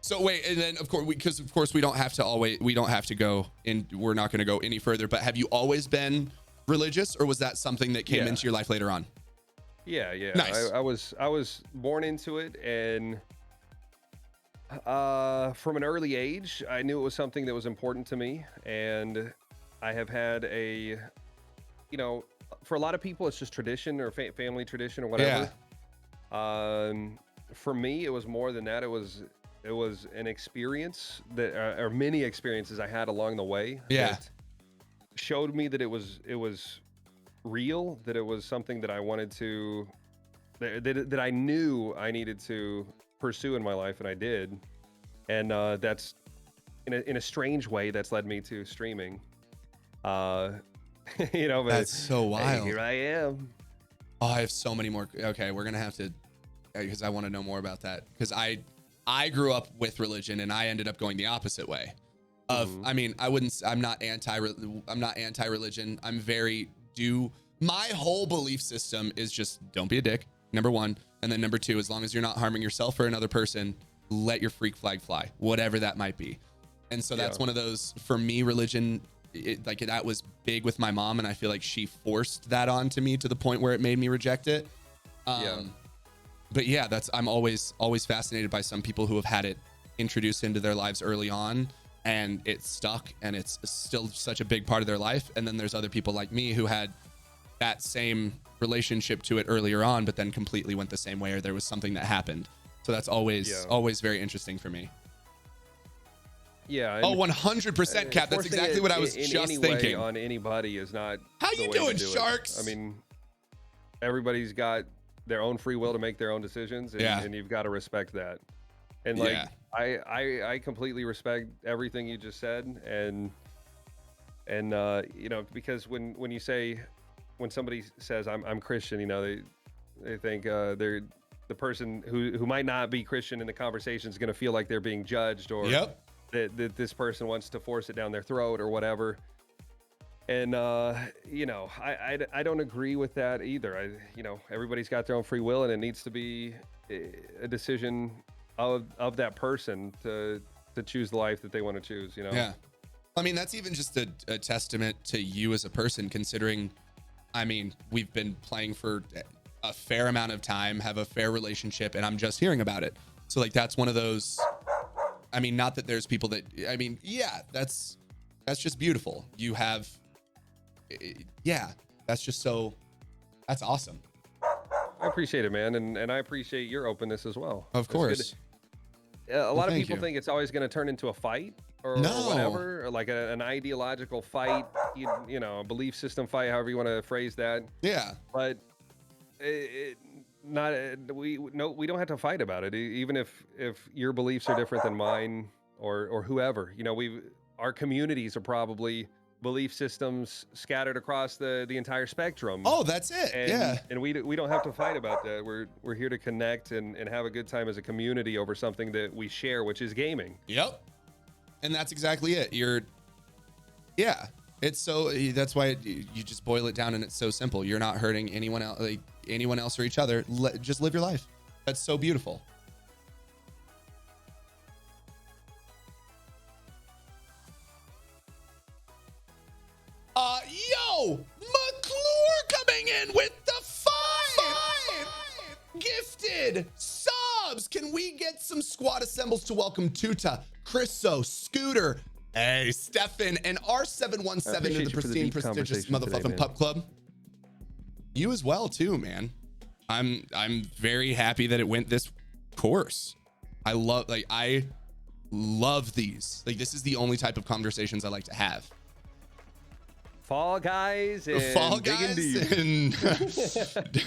So wait, and then of course, because of course we don't have to go in. We're not going to go any further. But have you always been religious, or was that something that came into your life later on? Yeah. Nice. I was born into it, and from an early age, I knew it was something that was important to me, and I have had for a lot of people, it's just tradition or family tradition or whatever. Yeah. For me, it was more than that. It was an experience that, or many experiences I had along the way. Yeah. That showed me that it was real, that it was something that I wanted to, that I knew I needed to pursue in my life, and I did. And that's in a strange way that's led me to streaming. But That's so wild. Hey, here I am. Oh, I have so many more. Okay, we're gonna have to, because I want to know more about that. Because I grew up with religion, and I ended up going the opposite way. I mean, I'm not anti-religion. My whole belief system is just don't be a dick, number one, and then number two, as long as you're not harming yourself or another person, let your freak flag fly, whatever that might be. And so that's one of those, for me, religion. That was big with my mom, and I feel like she forced that onto me to the point where it made me reject it. But yeah, I'm always fascinated by some people who have had it introduced into their lives early on, and it's stuck, and it's still such a big part of their life. And then there's other people like me who had that same relationship to it earlier on, but then completely went the same way, or there was something that happened. So that's always very interesting for me. Yeah. 100%, Cap. That's exactly what I was just thinking. On anybody is not. How you doing, Sharks? I mean, everybody's got their own free will to make their own decisions, and you've got to respect that. And I completely respect everything you just said, and because when somebody says I'm Christian, they think they're the person who might not be Christian in the conversation is going to feel like they're being judged, or that this person wants to force it down their throat or whatever. And I don't agree with that either. Everybody's got their own free will, and it needs to be a decision of that person to choose the life that they want to choose. Yeah. I mean, that's even just a testament to you as a person, considering, I mean, we've been playing for a fair amount of time, have a fair relationship, and I'm just hearing about it. So that's one of those, I mean, not that there's people that, I mean, yeah, that's just beautiful. You have, that's awesome. I appreciate it, man. And I appreciate your openness as well. Of course. A lot of people think it's always going to turn into a fight or whatever, or like an ideological fight, a belief system fight, however you want to phrase that. Yeah. But we don't have to fight about it, even if your beliefs are different than mine or whoever. Our communities are probably belief systems scattered across the entire spectrum. Oh, that's it. And we don't have to fight about that. We're here to connect and have a good time as a community over something that we share, which is gaming. Yep. And that's exactly it. It's so, that's why you just boil it down, and it's so simple. You're not hurting anyone else or each other. Just live your life. That's so beautiful. McClure coming in with the five gifted subs. Can we get some squad assembles to welcome Tuta, Chriso, Scooter, Stefan, and R717 to the prestigious motherfucking pup club? You as well too, man. I'm very happy that it went this course. I love these. Like, this is the only type of conversations I like to have. Fall Guys and Fall digging Guys deep.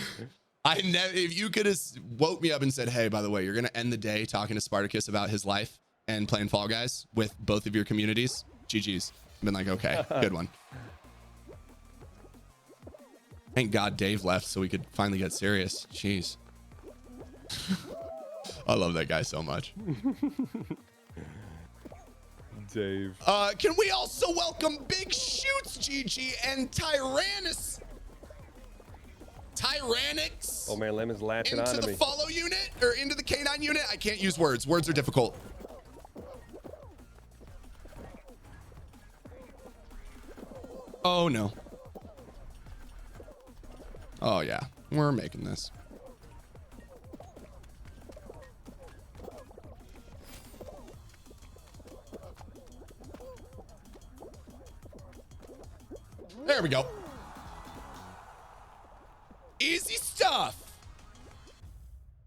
and if you could have woke me up and said, hey, by the way, you're gonna end the day talking to Spartakus about his life and playing Fall Guys with both of your communities, GG's. I've been like, okay, good one. Thank God Dave left so we could finally get serious. Jeez. I love that guy so much. Dave. Can we also welcome Big Shoots GG and Tyrannus? Tyrannix. Oh man, Lemon's latching Into on to the me. follow unit or into the K9 unit. I can't use words. Words are difficult. Oh no. Oh yeah, we're making this. There we go. Easy stuff.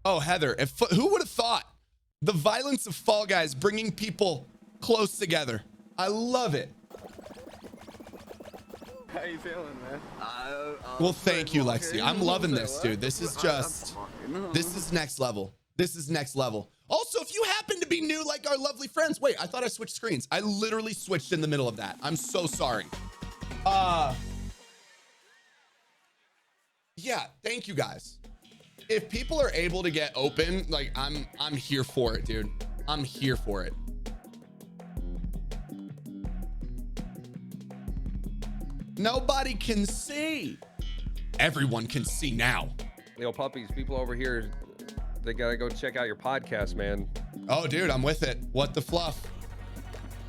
Oh, Heather, who would have thought the violence of Fall Guys bringing people close together? I love it. How you feeling, man? Well, thank you, Lexi. I'm loving this, dude. This is just, this is next level. This is next level. Also, if you happen to be new like our lovely friends, wait, I thought I switched screens. I literally switched in the middle of that. I'm so sorry. Yeah, thank you guys. If people are able to get open, like I'm here for it, dude. I'm here for it. Nobody can see. Everyone can see now. Yo, puppies, people over here, they gotta go check out your podcast, man. Oh, dude, I'm with it. What the Fluff?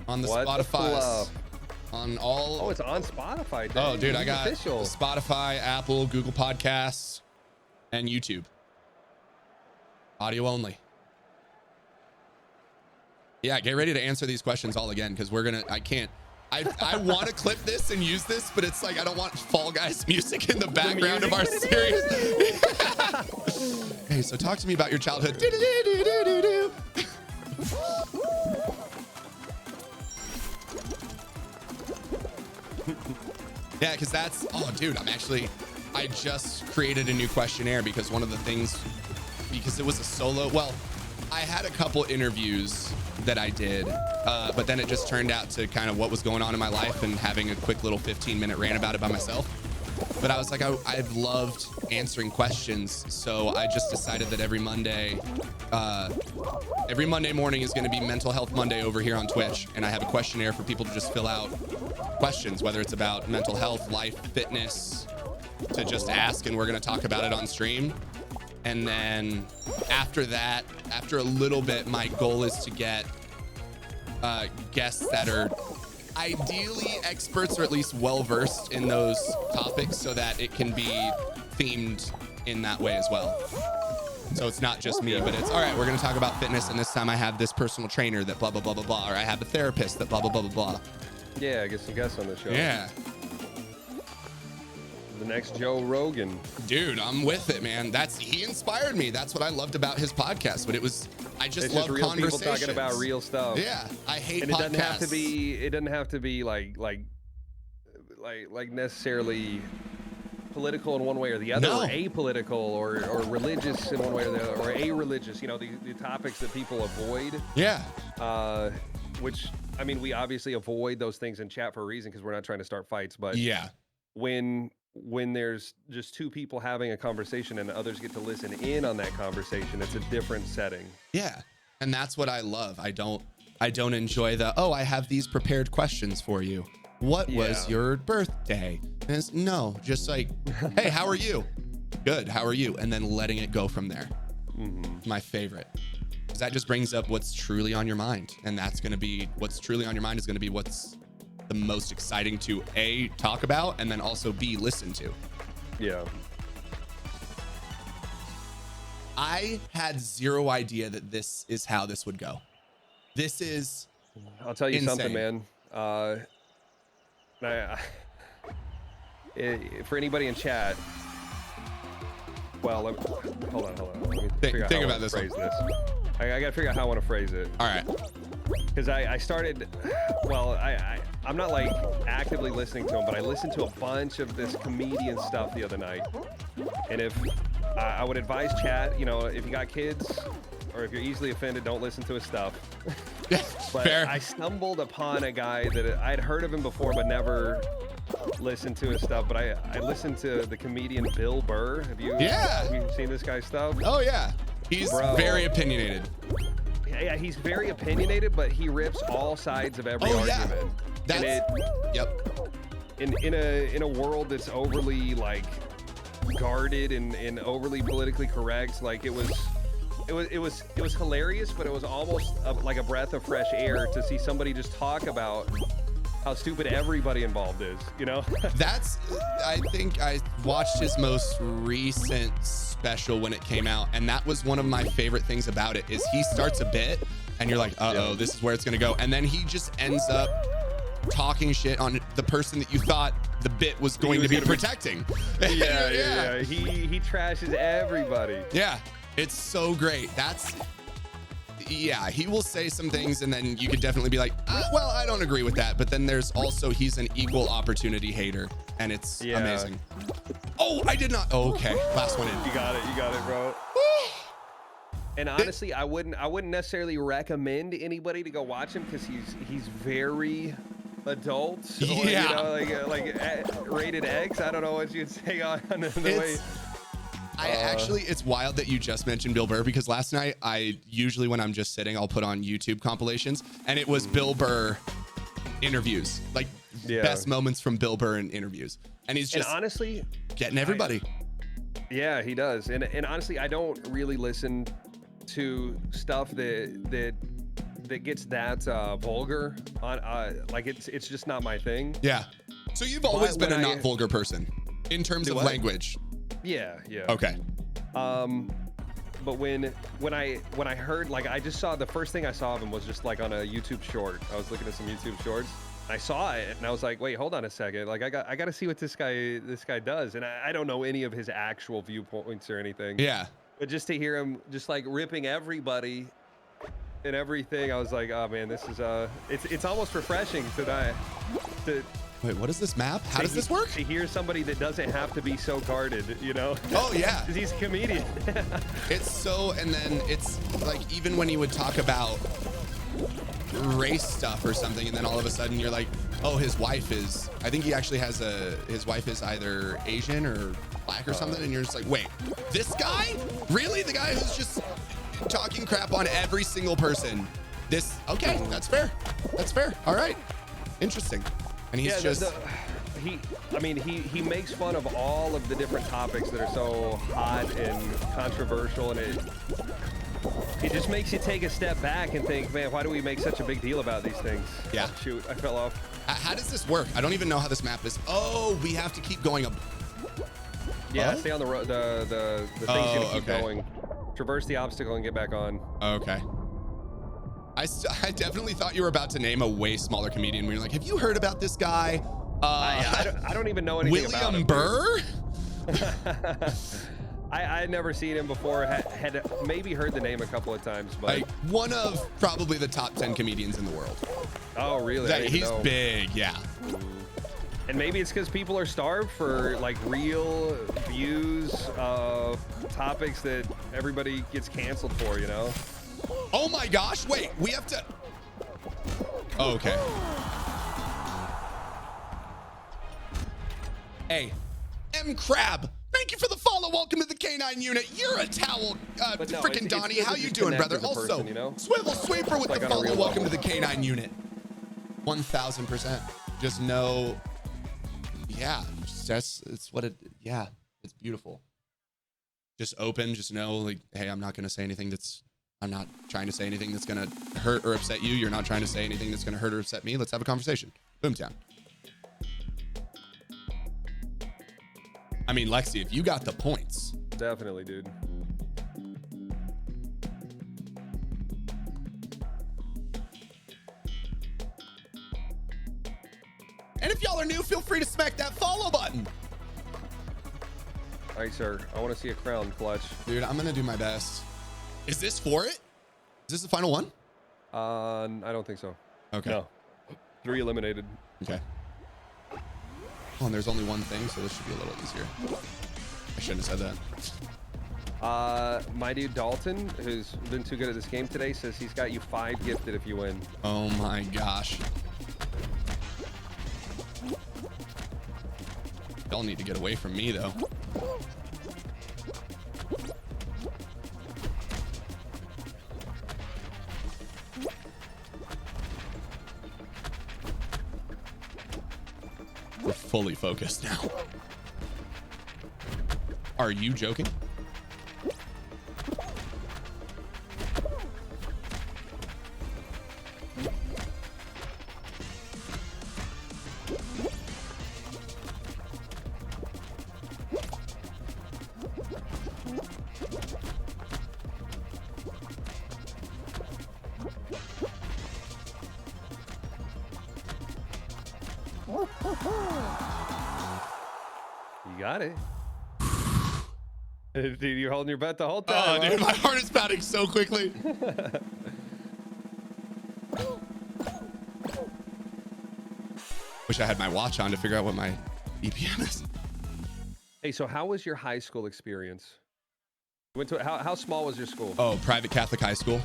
On the What the Spotify. Fluff? On all. Oh, it's on Spotify. Oh, dude, I It's got official. Spotify, Apple, Google Podcasts, and YouTube. Audio only. Yeah, get ready to answer these questions all again because I want to clip this and use this, but it's like I don't want Fall Guys music in the background of our series. Hey, so talk to me about your childhood. Yeah, because that's, oh, dude, I just created a new questionnaire because one of the things, because it was a solo, well, I had a couple interviews that I did, but then it just turned out to kind of what was going on in my life and having a quick little 15-minute rant about it by myself. But I was like, I've loved answering questions. So I just decided that every Monday morning is going to be Mental Health Monday over here on Twitch. And I have a questionnaire for people to just fill out questions, whether it's about mental health, life, fitness, to just ask. And we're going to talk about it on stream. And then after that, after a little bit, my goal is to get guests that are ideally experts or at least well-versed in those topics so that it can be themed in that way as well. So it's not just me, but it's all right, we're going to talk about fitness. And this time I have this personal trainer that blah, blah, blah, blah, blah. Or I have a therapist that blah, blah, blah, blah, blah. Yeah, get some guests on the show. Yeah. The next Joe Rogan. Dude, I'm with it, man. He inspired me. That's what I loved about his podcast. But I just love real conversations. people talking about real stuff. Yeah, I hate And podcasts. it doesn't have to be like necessarily political in one way or the other, No. or apolitical or religious in one way or the other, or a-religious, the topics that people avoid. Yeah. Which, I mean, we obviously avoid those things in chat for a reason because we're not trying to start fights. But Yeah. when there's just two people having a conversation and others get to listen in on that conversation, it's a different setting. Yeah. And that's what I love. I don't enjoy I have these prepared questions for you. What was your birthday? And it's, no, just like, hey, how are you? Good. How are you? And then letting it go from there. Mm-hmm. My favorite. Because that just brings up what's truly on your mind. And that's going to be what's truly on your mind is going to be what's the most exciting to A, talk about, and then also B, listen to. Yeah. I had zero idea that this is how this would go. This is I'll tell you insane. something, man. For anybody in chat, Well, hold on. Let me figure out think how I about want to this phrase one. this. I gotta figure out how I want to phrase it. All right. Because I started, well, I'm not like actively listening to him, but I listened to a bunch of this comedian stuff the other night. And if I would advise chat, you know, if you got kids or if you're easily offended, don't listen to his stuff. But Fair. I stumbled upon a guy that I'd heard of him before, but never listened to his stuff. But I listened to the comedian Bill Burr. Have you seen this guy's stuff? Oh yeah. He's very opinionated. Yeah, he's very opinionated, but he rips all sides of every argument. Yep. In a world that's overly like guarded and overly politically correct, like it was hilarious, but it was almost like a breath of fresh air to see somebody just talk about how stupid everybody involved is, you know? I think I watched his most recent special when it came out, and that was one of my favorite things about it is he starts a bit and you're like, uh-oh, this is where it's gonna go, and then he just ends up talking shit on the person that you thought the bit was going to be protecting. Yeah. He trashes everybody. Yeah, it's so great. He will say some things and then you could definitely be like, well, I don't agree with that. But then there's also, he's an equal opportunity hater and it's amazing. Oh, I did not. Oh, okay. Last one in. You got it, bro. And honestly, I wouldn't necessarily recommend anybody to go watch him because he's very adult. Yeah. Or, you know, like rated X. I don't know what you'd say on the way. Actually, it's wild that you just mentioned Bill Burr because last night usually when I'm just sitting, I'll put on YouTube compilations and it was Bill Burr interviews, like best moments from Bill Burr in interviews. And he's just honestly getting everybody. Yeah, he does. And honestly, I don't really listen to stuff that gets that vulgar on like it's just not my thing. Yeah. So you've always been a not vulgar person in terms of language. Yeah. Okay. But when I heard, like, I just saw, the first thing I saw of him was just like on a YouTube short. I was looking at some YouTube shorts. I saw it and I was like, wait, hold on a second. Like I got to see what this guy does. And I don't know any of his actual viewpoints or anything. Yeah. But just to hear him just like ripping everybody and everything, I was like, oh man, this is it's almost refreshing to wait, what is this map? How does this work? To hear somebody that doesn't have to be so guarded, you know? Oh yeah. Because he's a comedian. It's so, and then it's like, even when he would talk about race stuff or something, and then all of a sudden you're like, oh, his wife is, I think he actually has his wife is either Asian or black or something, and you're just like, wait, this guy? Really? The guy who's just talking crap on every single person? Okay, that's fair. That's fair. All right. Interesting. And he's he makes fun of all of the different topics that are so hot and controversial, and it just makes you take a step back and think, man, why do we make such a big deal about these things? Yeah. Oh, shoot, I fell off. How does this work? I don't even know how this map is. Oh, we have to keep going up. Yeah, stay on the road. The thing's gonna keep going. Traverse the obstacle and get back on. Okay. I definitely thought you were about to name a way smaller comedian. We were like, have you heard about this guy? I don't even know anything about him. Burr? I had never seen him before. Had maybe heard the name a couple of times, but like one of probably the top 10 comedians in the world. Oh, really? He's big, yeah. And maybe it's because people are starved for like real views of topics that everybody gets canceled for, you know? Oh my gosh, wait, we have to... Oh, okay. Hey, M Crab, thank you for the follow. Welcome to the K9 unit. You're a towel, freaking Donnie. How you doing, brother? Also, person, you know? Swivel Sweeper with the follow. Welcome to the K9 unit. 1000%. Just know, yeah, it's what it, yeah, it's beautiful. Just open, just know, like, hey, I'm not gonna say anything I'm not trying to say anything that's going to hurt or upset you. You're not trying to say anything that's going to hurt or upset me. Let's have a conversation. Boomtown. I mean, Lexi, if you got the points. Definitely, dude. And if y'all are new, feel free to smack that follow button. All right, sir. I want to see a crown clutch. Dude, I'm gonna do my best. Is this for it? Is this the final one? I don't think so. Okay. No. 3 eliminated. Okay. Oh, and there's only one thing, so this should be a little easier. I shouldn't have said that. My dude Dalton, who's been too good at this game today, says he's got you 5 gifted if you win. Oh my gosh. Y'all need to get away from me, though. We're fully focused now. Are you joking? You got it. Dude, you're holding your breath the whole time. Oh, dude, my heart is pounding so quickly. Wish I had my watch on to figure out what my BPM is. Hey, so how was your high school experience? You went to how small was your school? Oh, private Catholic high school.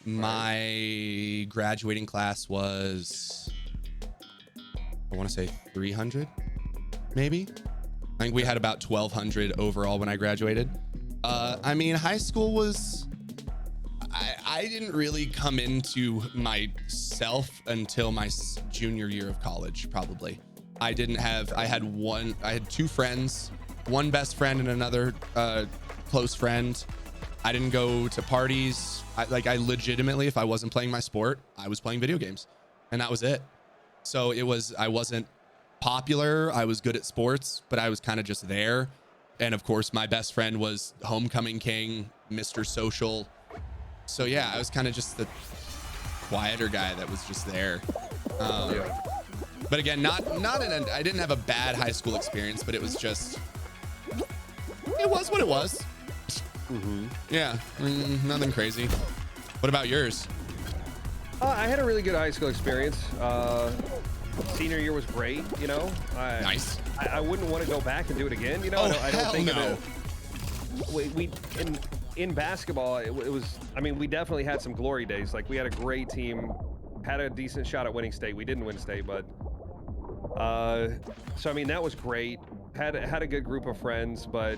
My graduating class was, I want to say 300, maybe. I think we had about 1,200 overall when I graduated. I mean, high school was, I didn't really come into myself until my junior year of college, probably. I had 2 friends, one best friend and another close friend. I didn't go to parties. I legitimately, if I wasn't playing my sport, I was playing video games, and that was it. So I wasn't popular. I was good at sports, but I was kind of just there. And of course, my best friend was homecoming king, Mr. Social. So yeah, I was kind of just the quieter guy that was just there. But again, I didn't have a bad high school experience, but it was just, it was what it was. Mm-hmm. Yeah, nothing crazy. What about yours? I had a really good high school experience. Senior year was great, you know. Nice. I wouldn't want to go back and do it again, you know. Oh, I don't think no. we in basketball, it was. I mean, we definitely had some glory days. Like we had a great team, had a decent shot at winning state. We didn't win state, but so I mean that was great. Had a good group of friends, but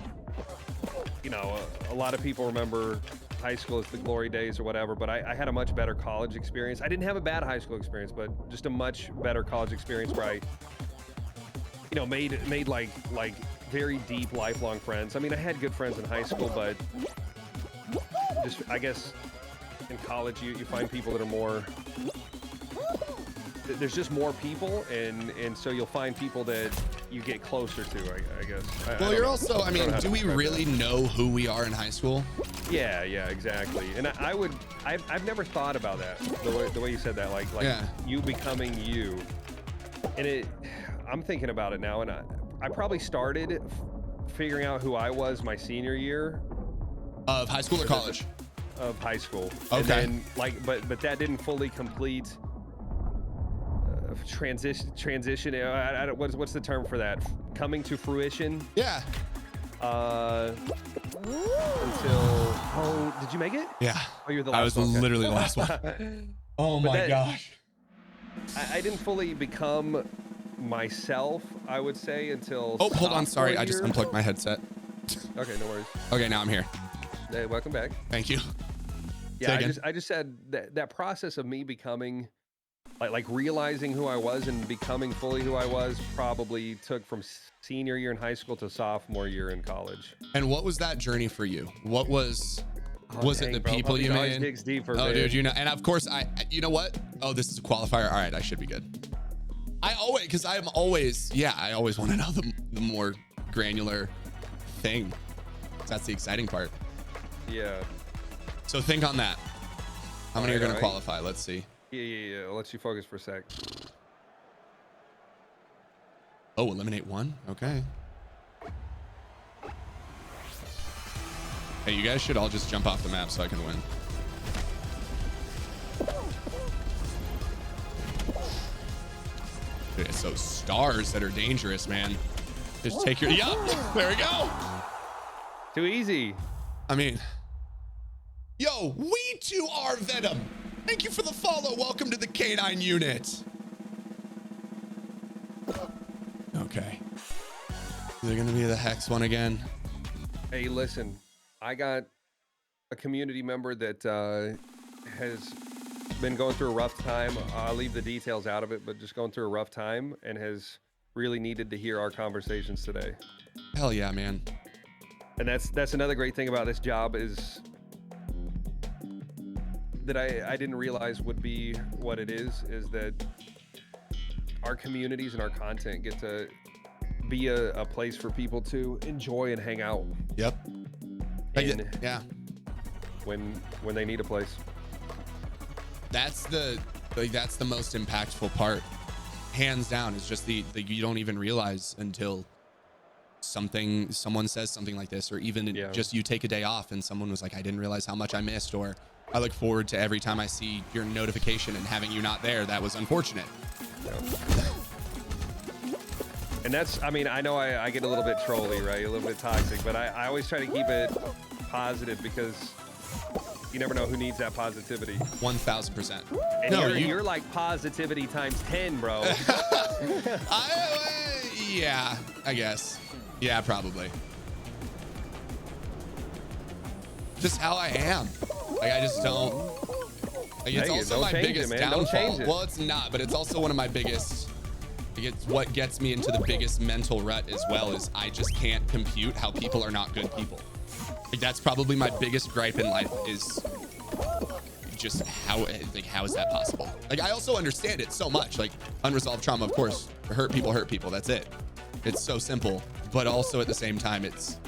you know, a lot of people remember high school as the glory days or whatever, but I had a much better college experience. I didn't have a bad high school experience, but just a much better college experience where I, you know, made like very deep lifelong friends. I mean, I had good friends in high school, but just, I guess in college you find people that are more, there's just more people, and so you'll find people that you get closer to, I guess. Well, you're also, I mean, do we really know who we are in high school? Yeah, exactly. And I've never thought about that, the way you said that, like Yeah. you becoming you. And I'm thinking about it now, and I probably started figuring out who I was my senior year. Of high school or college? Of high school. Okay. And then, but that didn't fully complete transition. What's the term for that? Coming to fruition. Yeah. Until did you make it? Yeah. Oh, you're the I last was one. Okay. literally the last one. Oh my gosh. I didn't fully become myself, I would say, until. Oh, hold on. Sorry, sophomore I just year. unplugged my headset. Okay, no worries. Okay, now I'm here. Hey, welcome back. Thank you. Yeah, I just said that process of me becoming, like realizing who I was and becoming fully who I was, probably took from senior year in high school to sophomore year in college. And what was that journey for you? What was it the bro, people you always made? digs deeper, Oh, man. dude, you know, and of course you know what? Oh, this is a qualifier. All right, I should be good. I always want to know the more granular thing. That's the exciting part. Yeah. So think on that. How many are going to Alright. qualify? Let's see. Yeah. I'll let you focus for a sec. Oh, eliminate one? Okay. Hey, you guys should all just jump off the map so I can win. It's those stars that are dangerous, man. Just take your, there we go. Too easy. I mean, yo, we too are Venom. Thank you for the follow. Welcome to the K9 unit. Okay. Is it gonna be the Hex one again? Hey, listen, I got a community member that has been going through a rough time. I'll leave the details out of it, but just going through a rough time and has really needed to hear our conversations today. Hell yeah, man. And that's another great thing about this job is that I didn't realize would be what it is that our communities and our content get to be a place for people to enjoy and hang out. Yep. Yeah. When they need a place. That's the most impactful part, hands down. Is just the you don't even realize until someone says something like this, or even just you take a day off and someone was like, I didn't realize how much I missed, or I look forward to every time I see your notification and having you not there. That was unfortunate. And that's, I mean, I know I get a little bit trolly, right? A little bit toxic, but I always try to keep it positive because you never know who needs that positivity. 1000%. And no, you're like positivity times 10, bro. Yeah, I guess. Yeah, probably. Just how I am. Like, I just don't. Like, it's also my biggest downfall. Well, it's not, but it's also one of my biggest. It's what gets me into the biggest mental rut as well, is I just can't compute how people are not good people. Like, that's probably my biggest gripe in life, is just how is that possible? Like, I also understand it so much. Like, unresolved trauma, of course, hurt people. That's it. It's so simple. But also at the same time, it's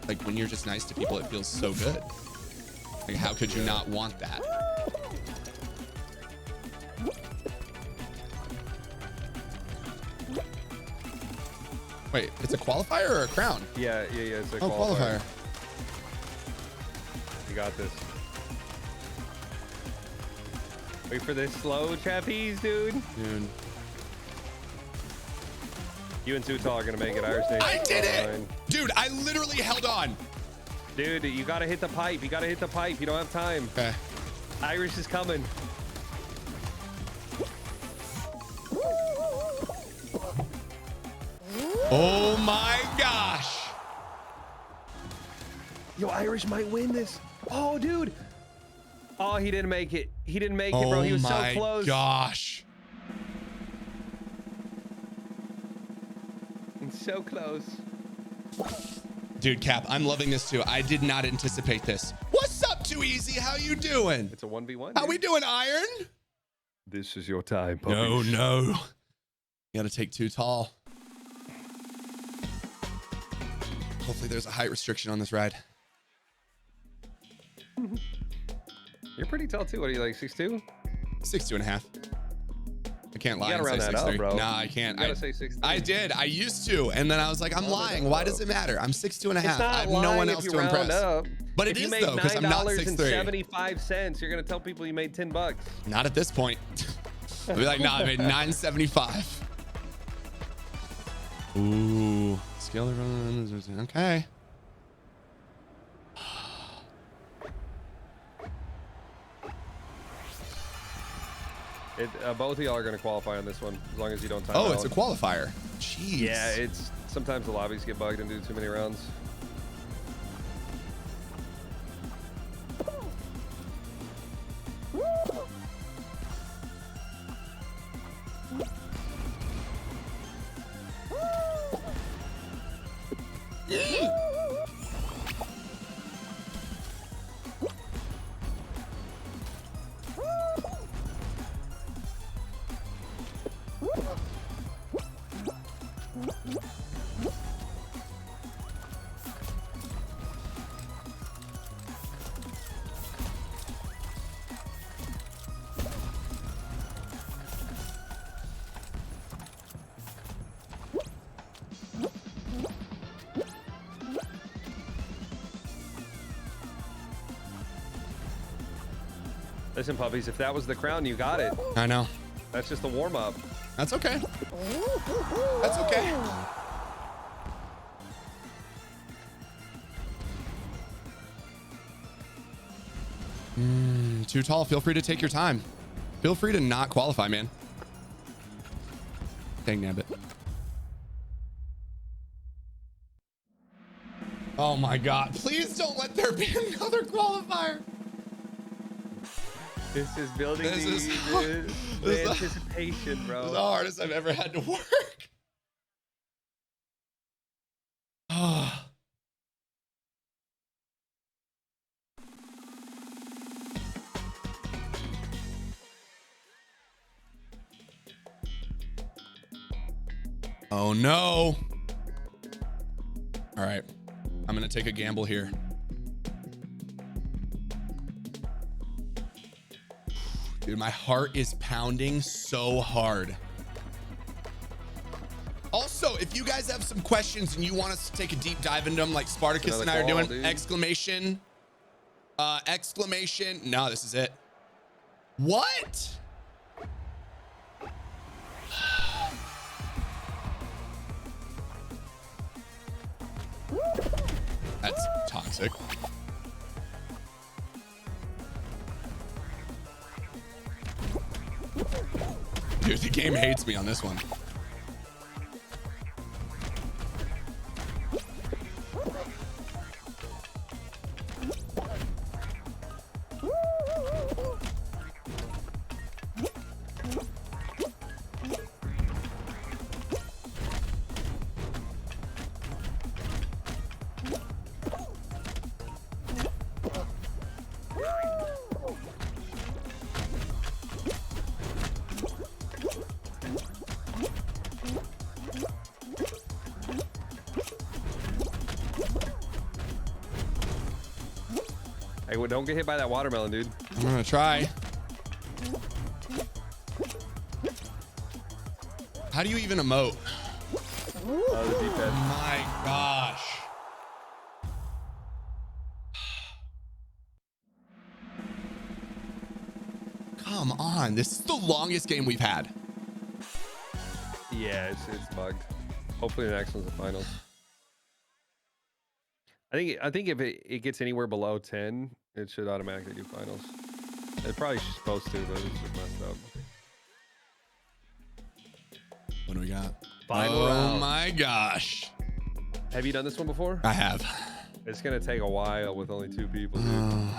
like when you're just nice to people, it feels so good. Like, how could you not want that? Wait, it's a qualifier or a crown? Yeah, it's a qualifier. You got this. Wait for this slow trapeze, dude. You and Sutal are gonna make it, Irish Nation. I did it! Dude, I literally held on. Dude, you gotta hit the pipe. You gotta hit the pipe. You don't have time. Okay. Irish is coming. Oh my gosh. Yo, Irish might win this. Oh, dude. Oh, he didn't make it. He didn't make it, bro. He was so close. Oh my gosh. So close. Dude, Cap, I'm loving this too. I did not anticipate this. What's up, Too Easy? How you doing? It's a 1v1. How we doing, Iron? This is your time, puppies. No. You gotta take too tall. Hopefully there's a height restriction on this ride. You're pretty tall too. What are you, like 6'2"? 6'2.5". I can't lie. You gotta round that up, bro. Nah, I can't. You gotta say 6'3". I did. I used to, and then I was like, I'm lying. Why does it matter? I'm 6'2.5". I have no one else to impress. But it is though, because I'm not 6'3". $9.75. You're gonna tell people you made $10. Not at this point. I'll be like, nah, I made $9.75. Ooh, skill. Okay. Both of y'all are going to qualify on this one, as long as you don't time out. Oh, it's a qualifier. Jeez. Yeah, it's sometimes the lobbies get bugged and do too many rounds. Listen, puppies, if that was the crown, you got it. I know. That's just the warm up. That's okay. That's okay. Too tall. Feel free to take your time. Feel free to not qualify, man. Dang nabbit. Oh my God. Please don't let there be another qualifier. This is building the anticipation, bro. This is the hardest I've ever had to work. Oh. Oh no. All right. I'm going to take a gamble here. Dude, my heart is pounding so hard. Also, if you guys have some questions and you want us to take a deep dive into them like Spartakus and I are doing, dude. Exclamation. No, this is it. What? That's toxic. Dude, the game hates me on this one. Hey, well, don't get hit by that watermelon, dude. I'm gonna try. How do you even emote? The deep end. My gosh. Come on. This is the longest game we've had. Yeah, it's bugged. Hopefully the next one's the finals. I think if it gets anywhere below 10, it should automatically do finals. It probably supposed to, but it's just messed up. What do we got? Final round. Oh my gosh. Have you done this one before? I have. It's gonna take a while with only 2 people, dude.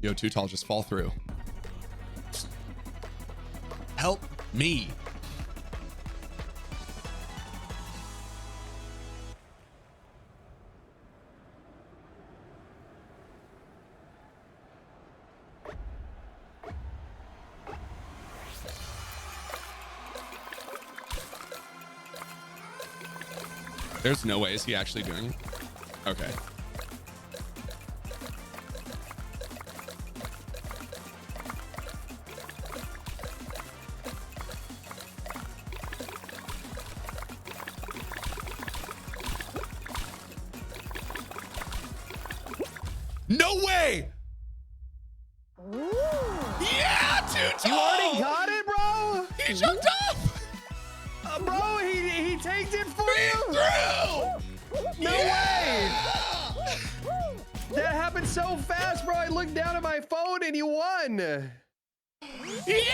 Yo, too tall, just fall through. Help me. There's no way. Is he actually doing it? Okay. No way! Yeah, too tall! You already got it, bro? He jumped up! Bro, he takes it for you! No way! That happened so fast, bro. I looked down at my phone and you won! Yeah!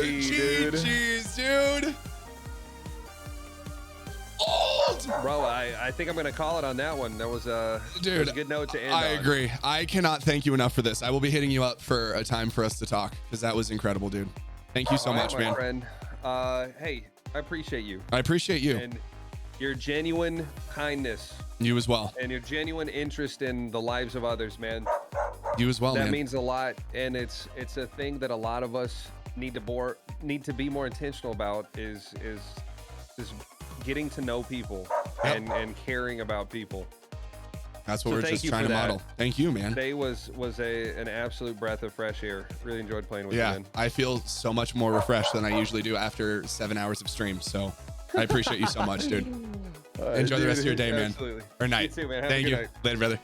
GG, dude. Old! Bro, I think I'm gonna call it on that one. That was a good note to end I on. agree. I cannot thank you enough for this. I will be hitting you up for a time for us to talk because that was incredible, dude. Thank you so much, my man. Friend. Hey, I appreciate you. I appreciate you. And your genuine kindness. You as well. And your genuine interest in the lives of others, man. You as well, man. That means a lot, and it's a thing that a lot of us need to be more intentional about is getting to know people and caring about people. That's what we're just trying to model. Thank you, man. Today was an absolute breath of fresh air. Really enjoyed playing with you, man. I feel so much more refreshed than I usually do after 7 hours of stream. So I appreciate you so much, dude. Enjoy the rest of your day, man. Absolutely. Or night. You too, man. Have a Thank good you. night. Later, brother.